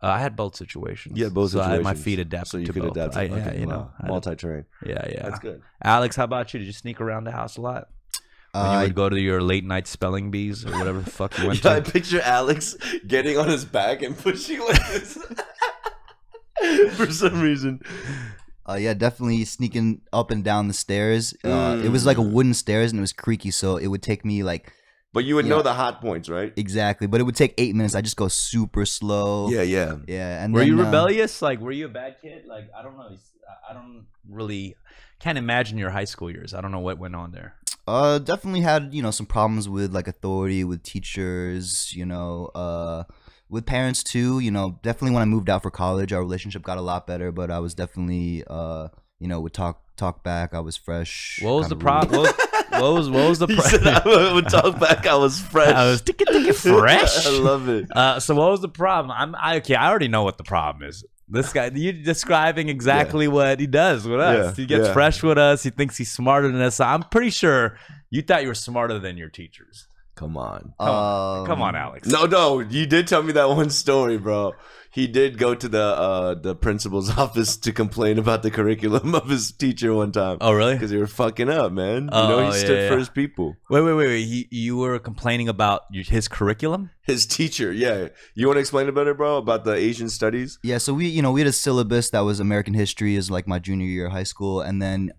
I had both situations. Yeah, both situations. I had my feet adapted so you to could both. adapt. You know, multi-terrain. Yeah. That's good. Alex, how about you? Did you sneak around the house a lot? When you would go to your late night spelling bees or whatever the fuck you went to. I picture Alex getting on his back and pushing like this for some reason. Yeah, definitely sneaking up and down the stairs. It was like a wooden stairs and it was creaky, so it would take me like. But you would know the hot points, right? Exactly, but it would take 8 minutes. I just go super slow. Yeah. And were you rebellious? Like, were you a bad kid? Like, I don't know. I don't really can't imagine your high school years. I don't know what went on there. Definitely had, you know, some problems with like authority, with teachers, you know, with parents too. You know, definitely when I moved out for college, our relationship got a lot better. But I was definitely, you know, would talk back. I was fresh. What was the problem? What was the problem? He said I would talk back. I was fresh. I was fresh. I love it. So what was the problem? I already know what the problem is. This guy, you're describing exactly what he does with us. He gets fresh with us. He thinks he's smarter than us. So I'm pretty sure you thought you were smarter than your teachers. Come on. Come on, Alex. No. You did tell me that one story, bro. He did go to the principal's office to complain about the curriculum of his teacher one time. Oh, really? Because they were fucking up, man. You know, he stood for his people. Wait. You were complaining about his curriculum? His teacher, yeah. You want to explain it better, bro, about the Asian studies? Yeah, so we had a syllabus that was American history is like my junior year of high school. And then,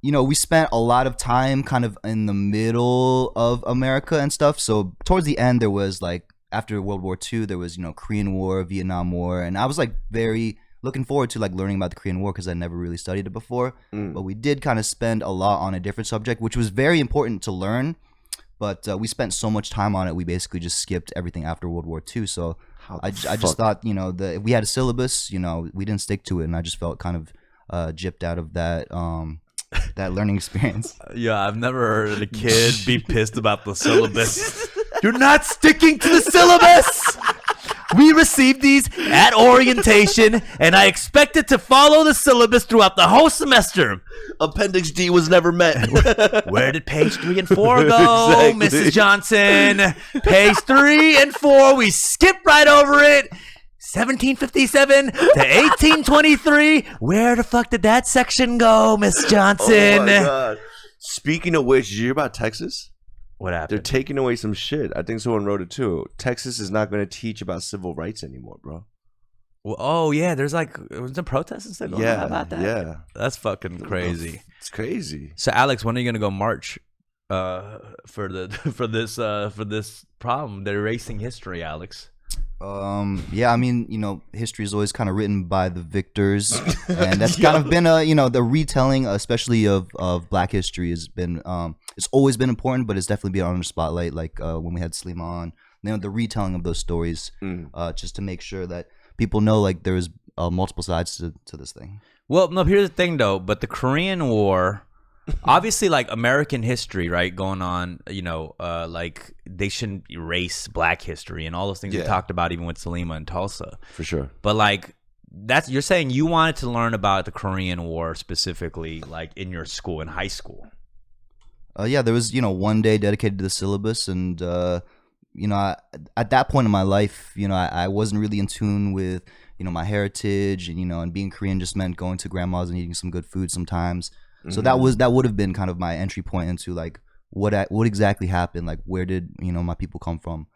you know, we spent a lot of time kind of in the middle of America and stuff. So towards the end, there was like, after World War II, there was, you know, Korean War, Vietnam War. And I was like very looking forward to like learning about the Korean War because I never really studied it before. But we did kind of spend a lot on a different subject, which was very important to learn. But we spent so much time on it, we basically just skipped everything after World War II. So I just thought, you know, if we had a syllabus, you know, we didn't stick to it. And I just felt kind of gypped out of that that learning experience. Yeah, I've never heard a kid be pissed about the syllabus. You're not sticking to the syllabus! We received these at orientation, and I expected to follow the syllabus throughout the whole semester. Appendix D was never met. Where did page 3 and 4 go, Mrs. Johnson? Page 3 and 4, we skipped right over it. 1757 to 1823. Where the fuck did that section go, Miss Johnson? Oh my God. Speaking of which, did you hear about Texas? What happened? They're taking away some shit. I think someone wrote it too. Texas is not going to teach about civil rights anymore, bro. Well, oh yeah, there's like some protests and stuff going on about that. Yeah, that's fucking crazy. It's crazy. So Alex, when are you gonna go march for this problem? They're erasing history, Alex. Yeah, I mean, history is always kind of written by the victors, and that's kind of been the retelling, especially of Black history, has been it's always been important, but it's definitely been on the spotlight. Like when we had Slim on, the retelling of those stories, just to make sure that people know like there's multiple sides to this thing. Well, no, here's the thing though. But the Korean War, obviously, like American history, right, going on. Like they shouldn't erase Black history and all those things we talked about, even with Salima and Tulsa, for sure. But like you're saying you wanted to learn about the Korean War specifically, like in your school, in high school. Yeah, there was 1 day dedicated to the syllabus, and at that point in my life, I wasn't really in tune with, my heritage, and, and being Korean just meant going to grandma's and eating some good food sometimes. So that would have been kind of my entry point into like what exactly happened, like where did, my people come from.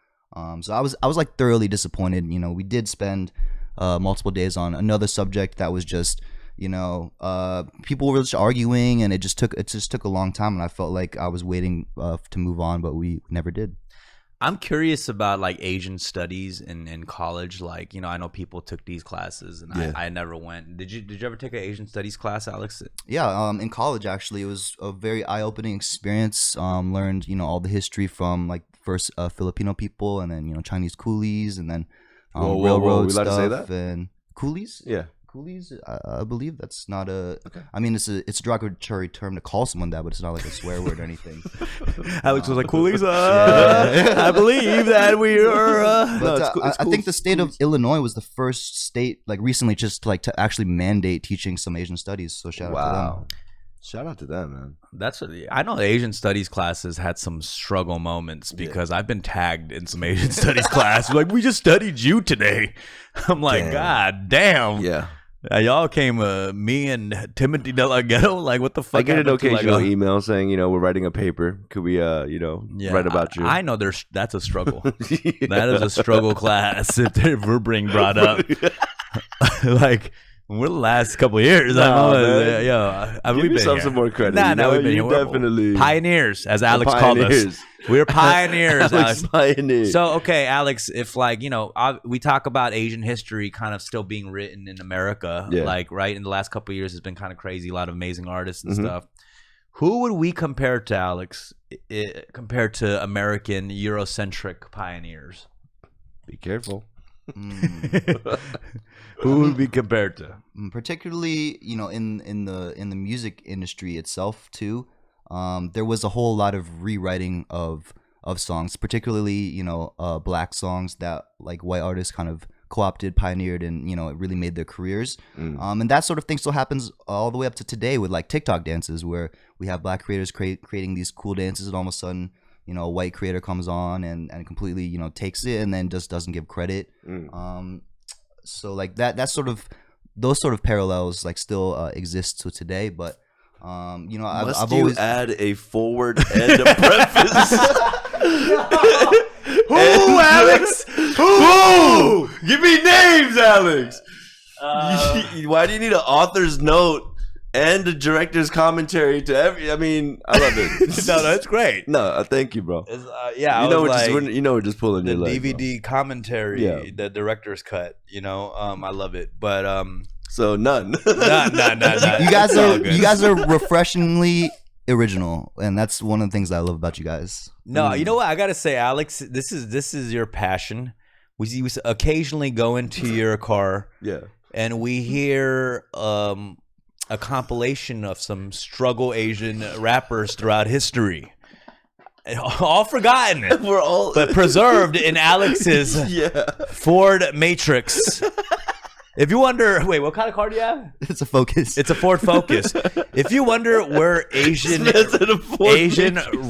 So I was like thoroughly disappointed. We did spend multiple days on another subject that was just, people were just arguing, and it just took a long time, and I felt like I was waiting to move on, but we never did. I'm curious about like Asian studies in college. Like, I know people took these classes, and I never went. Did you ever take an Asian studies class, Alex? Yeah, in college actually, it was a very eye-opening experience. Learned all the history from like first Filipino people, and then Chinese coolies, and then railroad we stuff. allowed to say that? And coolies. Yeah. Coolies, I believe that's not a. Okay. I mean, it's a derogatory term to call someone that, but it's not like a swear word or anything. Alex was like, "Coolies, I believe that we are." But I think the state of Illinois was the first state, like recently, just like to actually mandate teaching some Asian studies. So shout out to them. Shout out to them, man. That's what I know. The Asian studies classes had some struggle moments because I've been tagged in some Asian studies class. Like, we just studied you today. I'm like, God damn. Yeah. Y'all came, me and Timothy Delgado. Like, what the fuck? I get an occasional email saying, we're writing a paper. Could we, write about you? I know that's a struggle. That is a struggle class if we're being brought up. Like, we're the last couple of years. Give we've yourself been some more credit. We've been here. Definitely pioneers, as Alex called us. We're pioneers. Alex pioneers. So, okay, Alex, if like, we talk about Asian history kind of still being written in America, like, right, in the last couple of years has been kind of crazy. A lot of amazing artists and stuff. Who would we compare to, Alex, compared to American Eurocentric pioneers? Be careful. Who would be compared to? Particularly, in the music industry itself too. There was a whole lot of rewriting of songs, particularly Black songs that like white artists kind of co-opted, pioneered, and it really made their careers. And that sort of thing still happens all the way up to today with like TikTok dances, where we have Black creators creating these cool dances, and all of a sudden a white creator comes on and completely takes it and then just doesn't give credit. So like those sort of parallels like still exist to today, but I've always add a forward and a preface. Who, Alex? Who? Give me names, Alex. Why do you need an author's note and the director's commentary to every? I mean, I love it. No, that's great. No, thank you, bro. We're just pulling the your leg, DVD bro. commentary, the director's cut. I love it, but so none. None. You guys are refreshingly original, and that's one of the things I love about you guys. No, you know what I gotta say, Alex. This is your passion. We occasionally go into your car, and we hear a compilation of some struggle Asian rappers throughout history. All forgotten. But preserved in Alex's Ford Matrix. If you wonder, wait, what kind of car do you have? It's a Focus. It's a Ford Focus. If you wonder where Asian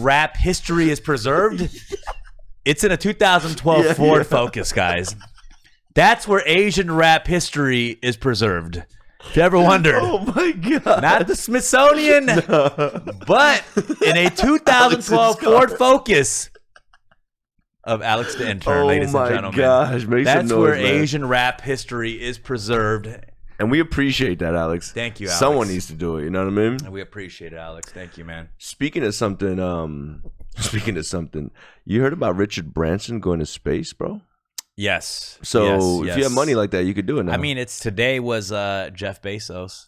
rap history is preserved, it's in a 2012 Ford Focus, guys. That's where Asian rap history is preserved. If you ever wondered. Oh my god! Not the Smithsonian, but in a 2012 Ford Focus of Alex the Intern, ladies and gentlemen. Oh my gosh! Make That's some noise, where man. Asian rap history is preserved. And we appreciate that, Alex. Thank you, Alex. Someone needs to do it. You know what I mean? And we appreciate it, Alex. Thank you, man. Speaking of something, you heard about Richard Branson going to space, bro? Yes. So yes, if you have money like that, you could do it now. I mean, today was Jeff Bezos.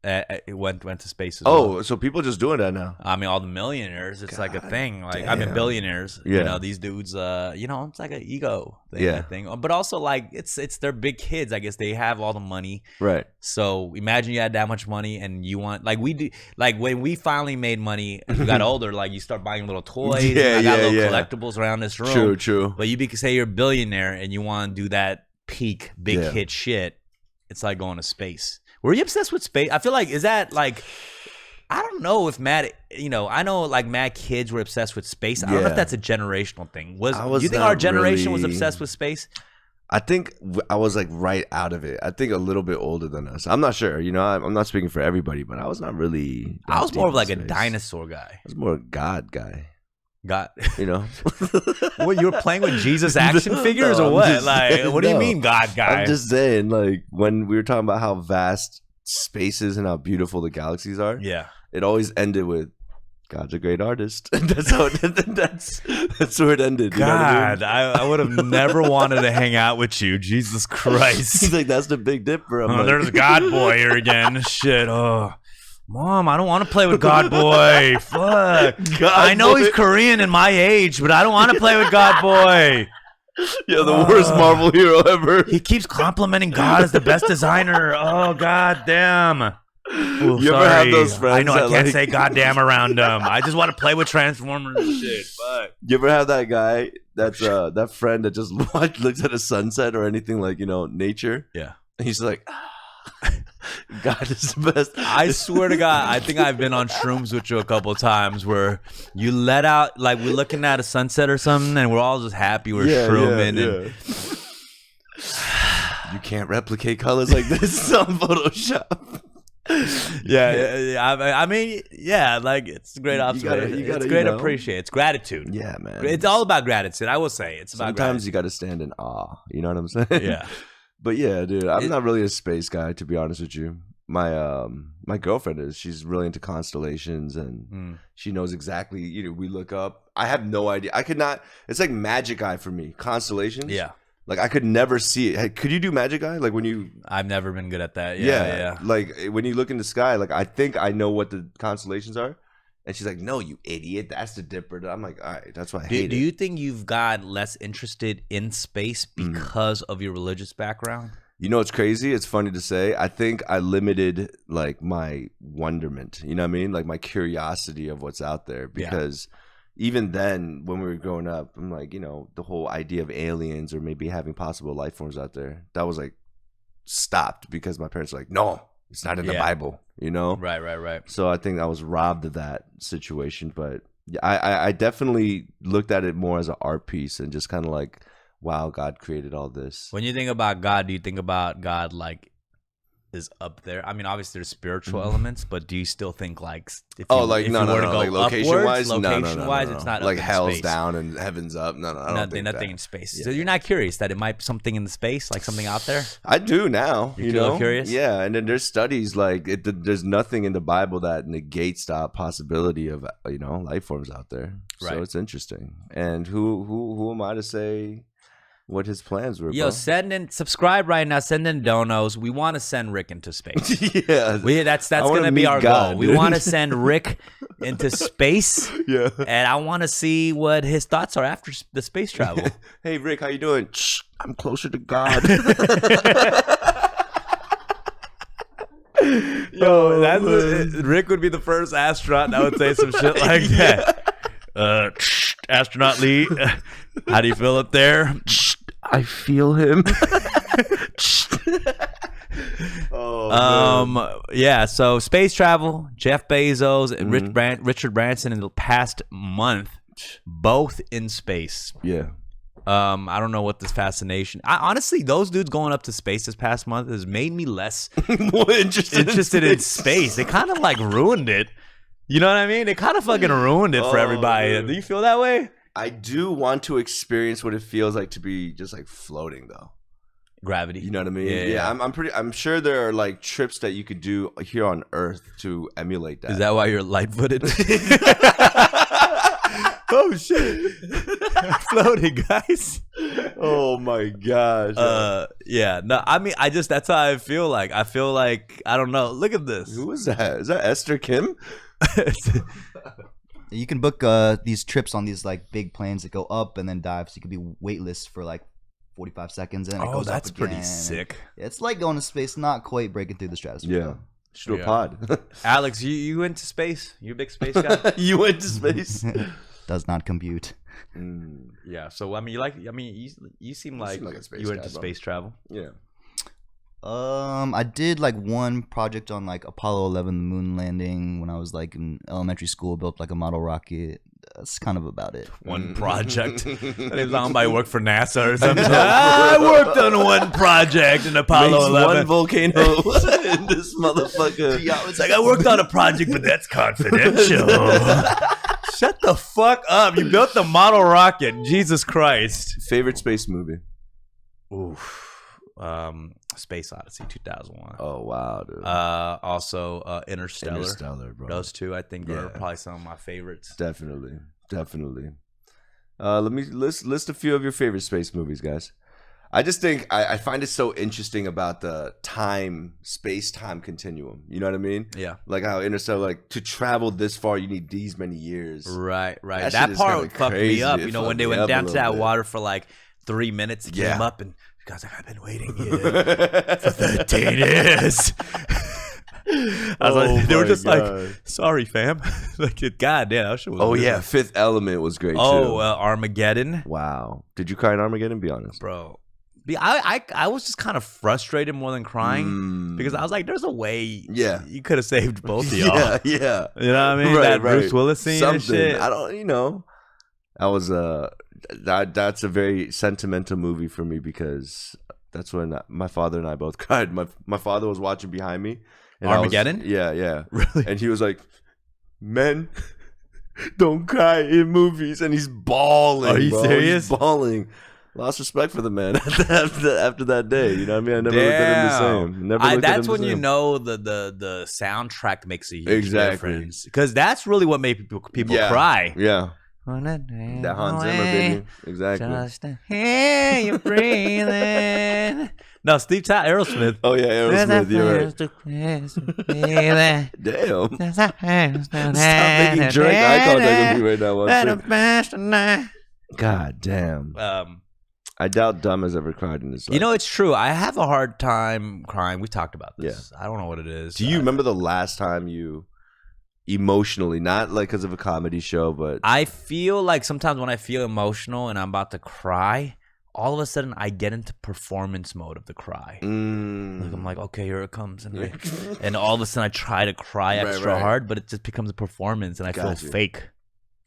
It went to space as well. oh, so people just doing that now? I mean, all the millionaires, it's like a thing. Like, damn. I mean, billionaires. Yeah. You know, these dudes. It's like an ego thing. Yeah. I think. But also, like, it's their big kids. I guess they have all the money. Right. So imagine you had that much money and you want, like we do, like when we finally made money and we got older, like you start buying little toys. Yeah, and I got little yeah. collectibles around this room. True. But say you're a billionaire and you want to do that peak big Yeah. hit shit. It's like going to space. Were you obsessed with space? I feel like, is that like, I don't know if Matt, I know like Matt kids were obsessed with space. I don't know if Yeah. that's a generational thing. Do you think not our generation was really- obsessed with space? I think I was like right out of it. I think a little bit older than us. I'm not sure. I'm not speaking for everybody, but I was not really. I was more of deep like in a space. dinosaur guy. I was more a God guy. God. You know. What, you were playing with Jesus action figures or I'm what? just Like, saying, what do you no. mean, God guy? I'm just saying, like when we were talking about how vast space is and how beautiful the galaxies are. Yeah. It always ended with God's a great artist. That's how. That's where it ended. You know what I mean? God, I would have never wanted to hang out with you. Jesus Christ. He's like, that's the Big Dipper. I'm Oh, like, there's God Boy here again. Shit. Oh, Mom, I don't want to play with God Boy. Fuck. I know he's Korean and my age, but I don't want to play with God Boy. yeah, the worst Marvel hero ever. He keeps complimenting God as the best designer. Oh, God damn. Oh, You ever have those friends I know I that, can't like- say goddamn around them. I just want to play with Transformers and shit. Fuck. You ever have that guy that's that friend that just looks at a sunset or anything like nature? Yeah. And he's like, God is the best. I swear to God, I think I've been on shrooms with you a couple of times where you let out, like we're looking at a sunset or something, and we're all just happy we're shrooming. And you can't replicate colors like this on Photoshop. I mean, like it's a great observation. you gotta, it's great to appreciate. It's gratitude. Yeah, man. It's all about gratitude. I will say it's about Sometimes gratitude. you got to stand in awe. You know what I'm saying? Yeah. But yeah, dude, I'm not really a space guy, to be honest with you. My my girlfriend is. She's really into constellations, and she knows exactly. We look up. I have no idea. I could not. It's like magic eye for me. Constellations. Yeah. Like I could never see it. Hey, could you do magic eye? Like when you? I've never been good at that. Yeah. Like when you look in the sky, like I think I know what the constellations are. And she's like, "No, you idiot! That's the Dipper." I'm like, "All right, that's why I hate it." Do you think you've got less interested in space because of your religious background? You know, it's crazy. It's funny to say. I think I limited like my wonderment. You know what I mean? Like my curiosity of what's out there. Because even then, when we were growing up, I'm like, the whole idea of aliens or maybe having possible life forms out there, that was like stopped because my parents were like, "No, it's not in the Bible." Right. So I think I was robbed of that situation. But I definitely looked at it more as an art piece and just kind of like, wow, God created all this. When you think about God, do you think about God like is up there? I mean, obviously there's spiritual elements, but do you still think like if you, like if no, you no, were to no, go like location upwards, wise, no. it's not like up in hell's space. down and heaven's up. No, I don't think nothing that. in space. Yeah. So you're not curious that it might be something in the space, like something out there? I do now. You're still curious? Yeah, and then there's studies like there's nothing in the Bible that negates the possibility of life forms out there. Right. So it's interesting. And who am I to say what his plans were? Yo, bro? subscribe right now. Send in donos. We want to send Rick into space. Yeah, That's I wanna gonna be meet our God, goal. We dude. want to send Rick into space. Yeah. And I want to see what his thoughts are after the space travel. Hey Rick, how you doing? Shh, I'm closer to God. Yo, Rick would be the first astronaut that would say some shit like that. Astronaut Lee, how do you feel up there? I feel him. Yeah, so space travel, Jeff Bezos and Richard Branson in the past month, both in space. Yeah. I don't know what this fascination. Honestly, those dudes going up to space this past month has made me less more interested in space. They kind of like ruined it. You know what I mean? They kind of fucking ruined it for everybody. Dude. Do you feel that way? I do want to experience what it feels like to be just like floating though. Gravity. You know what I mean? Yeah. I'm sure there are like trips that you could do here on Earth to emulate that. Is that why you're light-footed? Oh shit! Floating, guys. Oh my gosh. Yeah. No, I mean, that's how I feel like. I feel like I don't know. Look at this. Who is that? Is that Esther Kim? You can book these trips on these like big planes that go up and then dive, so you could be weightless for like 45 seconds, and then it goes that's up again. pretty sick. It's like going to space, not quite breaking through the stratosphere. Yeah. Should do a pod. Alex, you went to space? You a big space guy? You went to space? Does not compute. Yeah. So I mean, you seem like a space you went guy, to bro. space travel. Yeah. I did like one project on like Apollo 11, the moon landing, when I was like in elementary school. Built like a model rocket. That's kind of about it. One project. Somebody worked for NASA or something. I worked on one project in Apollo 11. One volcano in this motherfucker. It's like I worked on a project, but that's confidential. Shut the fuck up! You built the model rocket. Jesus Christ. Favorite space movie? Oof. Space Odyssey 2001. Oh wow, dude. Also Interstellar. Interstellar, bro. Those two I think are probably some of my favorites. Definitely. Let me list a few of your favorite space movies, guys. I just think I find it so interesting about the space-time continuum. You know what I mean? Yeah. Like how Interstellar, like to travel this far, you need these many years. Right. That That shit is part kinda fucked crazy. me up. It You know, when fucked they me went up a down to that little bit. water for like 3 minutes, it Yeah. came up, and the guy's like, I've been waiting here for 13 years. I was like, they were just like, sorry, fam. Like, goddamn, that shit was Oh yeah, good. Fifth Element was great too. Armageddon. Wow. Did you cry in Armageddon? Be honest. Bro. I was just kind of frustrated more than crying because I was like, there's a way you could have saved both of y'all. Yeah. You know what I mean? That Bruce Willis scene and shit. I don't, I was that's a very sentimental movie for me because that's when my father and I both cried. My father was watching behind me. And Armageddon? Yeah. Really? And he was like, "Men, don't cry in movies," and he's bawling. Are you serious? He's bawling. Lost respect for the man after that day. You know what I mean? I never looked at him the same. That's when you know the soundtrack makes a huge Exactly. difference. Because that's really what made people cry. Yeah. That Hans Zimmer, baby. Exactly. Just to hear you breathing. No, Steve Tyler, Aerosmith. Oh yeah, Aerosmith. You're right. Damn. Stop making direct eye contact with me right now. God damn. I doubt Dumb has ever cried in his life. You know, it's true. I have a hard time crying. We talked about this. I don't know what it is. Do you remember the last time you emotionally, not like because of a comedy show, but I feel like sometimes when I feel emotional and I'm about to cry, all of a sudden I get into performance mode of the cry. Like I'm like, okay, here it comes, and all of a sudden I try to cry extra hard, but it just becomes a performance, and I feel fake.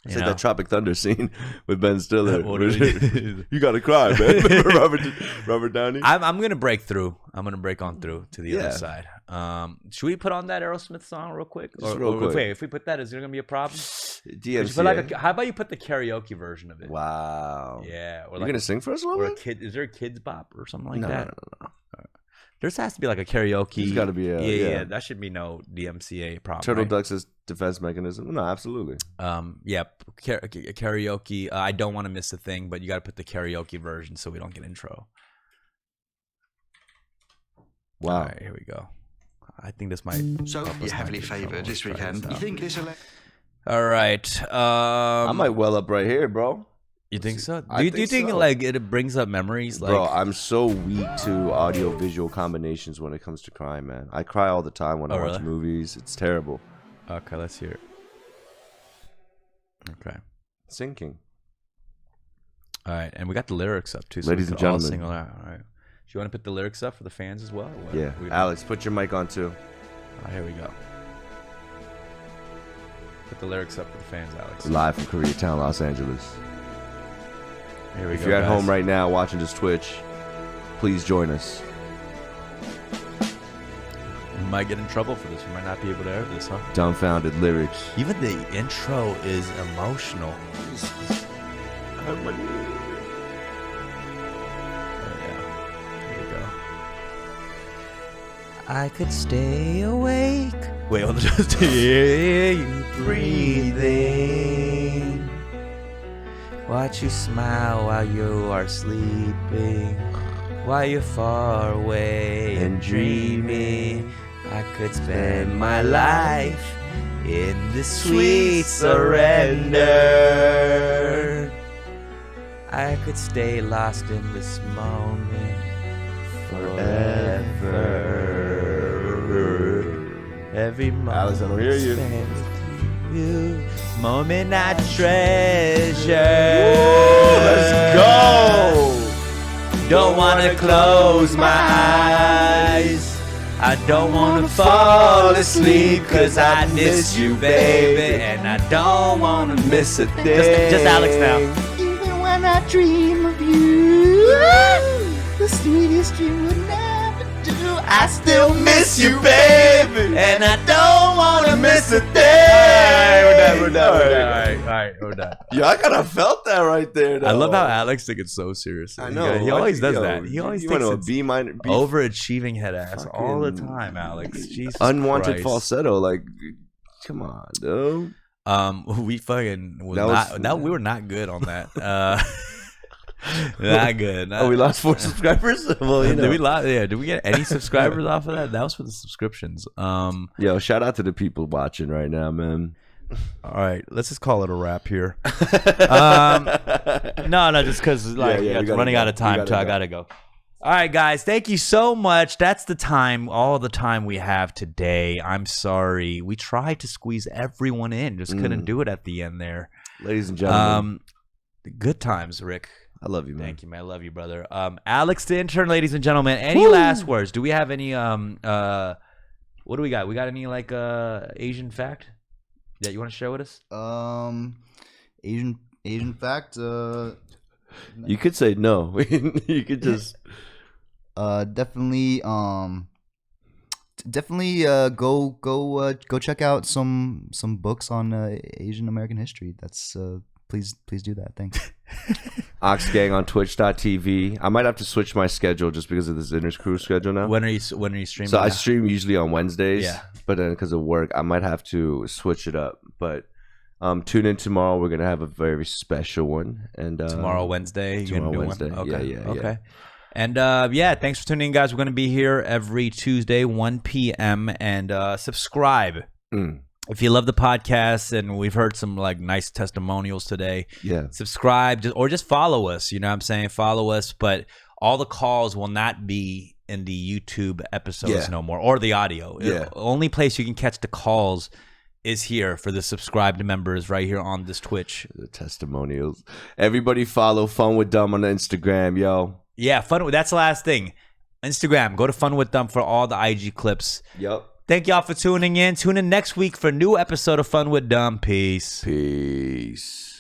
It's like that Tropic Thunder scene with Ben Stiller. You gotta cry, man. Remember Robert Downey? I'm gonna break through. I'm gonna break on through to the other side. Should we put on that Aerosmith song real quick? Real quick. Wait, if we put that, is there gonna be a problem? DMCA. How about you put the karaoke version of it? Wow. Yeah. Or You're gonna sing for us a little bit? Is there a kids bop or something like that? No. There has to be like a karaoke. There's got to be yeah. That should be no DMCA problem. Turtle right? Ducks' defense mechanism. No, absolutely. Karaoke. I don't want to miss a thing, but you got to put the karaoke version so we don't get intro. Wow. All right, here we go. I think this might. So you're heavily favoured this weekend. You think this will? All right. I might well up right here, bro. You think so? Do you think so. like it brings up memories? Like, Bro, I'm so weak to audio-visual combinations when it comes to crying, man. I cry all the time when I watch really? movies. It's terrible. Okay, let's hear it. Okay. Sinking. All right, and we got the lyrics up too. So Ladies we and could all gentlemen. sing. All right. Do you want to put the lyrics up for the fans as well? or what? Yeah. Alex, put your mic on too. All right, here we go. Put the lyrics up for the fans, Alex. Live from Koreatown, Los Angeles. Here we If go, you're at guys. home right now watching this Twitch, please join us. We might get in trouble for this. We might not be able to air this, huh? Dumbfoundead lyrics. Even the intro is emotional. Oh, yeah. Here we go. I could stay awake. Wait, hold on. Just hear you breathing. Watch you smile while you are sleeping. While you're far away and dreaming. I could spend my life in this sweet surrender. I could stay lost in this moment forever. Every moment Alex, I don't hear you. spent with you, moment I treasure. Let's go. Don't wanna close my eyes. I don't wanna fall asleep, cause I miss you, baby, and I don't wanna miss a thing. Just Alex now. Even when I dream of you, the sweetest dream would never do. I still miss you, baby, and I don't wanna miss a thing. We're done. All right, we're done. Yeah, I kind of felt that right there. Though. I love how Alex took it so seriously. I know. He always does Yo, that. He always you takes went it to a B minor, overachieving head ass all the Fucking time, Alex. Jesus unwanted Christ. falsetto. Like, come on, dude. We fucking was That was- not. We were not good on that. Not good. Oh, we lost 4 subscribers. Well, you know. Did we yeah, did we get any subscribers off of that? That was for the subscriptions. Yo, shout out to the people watching right now, man. All right, let's just call it a wrap here. No, just because like we it's gotta running go. out of time, We so I gotta go. All right, guys, thank you so much. That's the time, all the time we have today. I'm sorry, we tried to squeeze everyone in, just couldn't do it at the end there. Ladies and gentlemen, Good times, Rick. I love you, man. Thank you, man. I love you, brother. Alex the intern, ladies and gentlemen. Any last words? Do we have any what do we got? We got any like Asian fact that you want to share with us? Asian fact. You could say no. You could just Definitely go check out some books on Asian American history. That's please do that. Thanks. Oxgang on Twitch.tv. I might have to switch my schedule just because of this Intercrew schedule now. When are you streaming? So I now? stream usually on Wednesdays. Yeah. But then because of work, I might have to switch it up. But tune in tomorrow. We're gonna have a very special one. And Tomorrow, Wednesday. You're tomorrow, gonna do Wednesday. One? Okay. Yeah. Okay. And thanks for tuning in, guys. We're gonna be here every Tuesday, 1 p.m. and subscribe. If you love the podcast, and we've heard some like nice testimonials today, Yeah. subscribe or just follow us. You know what I'm saying? Follow us, but all the calls will not be in the YouTube episodes no more, or the audio. Yeah. The only place you can catch the calls is here for the subscribed members right here on this Twitch. The testimonials. Everybody follow Fun with Dumb on Instagram, yo. Yeah, that's the last thing. Instagram, go to Fun with Dumb for all the IG clips. Yep. Thank y'all for tuning in. Tune in next week for a new episode of Fun with Dumb. Peace. Peace.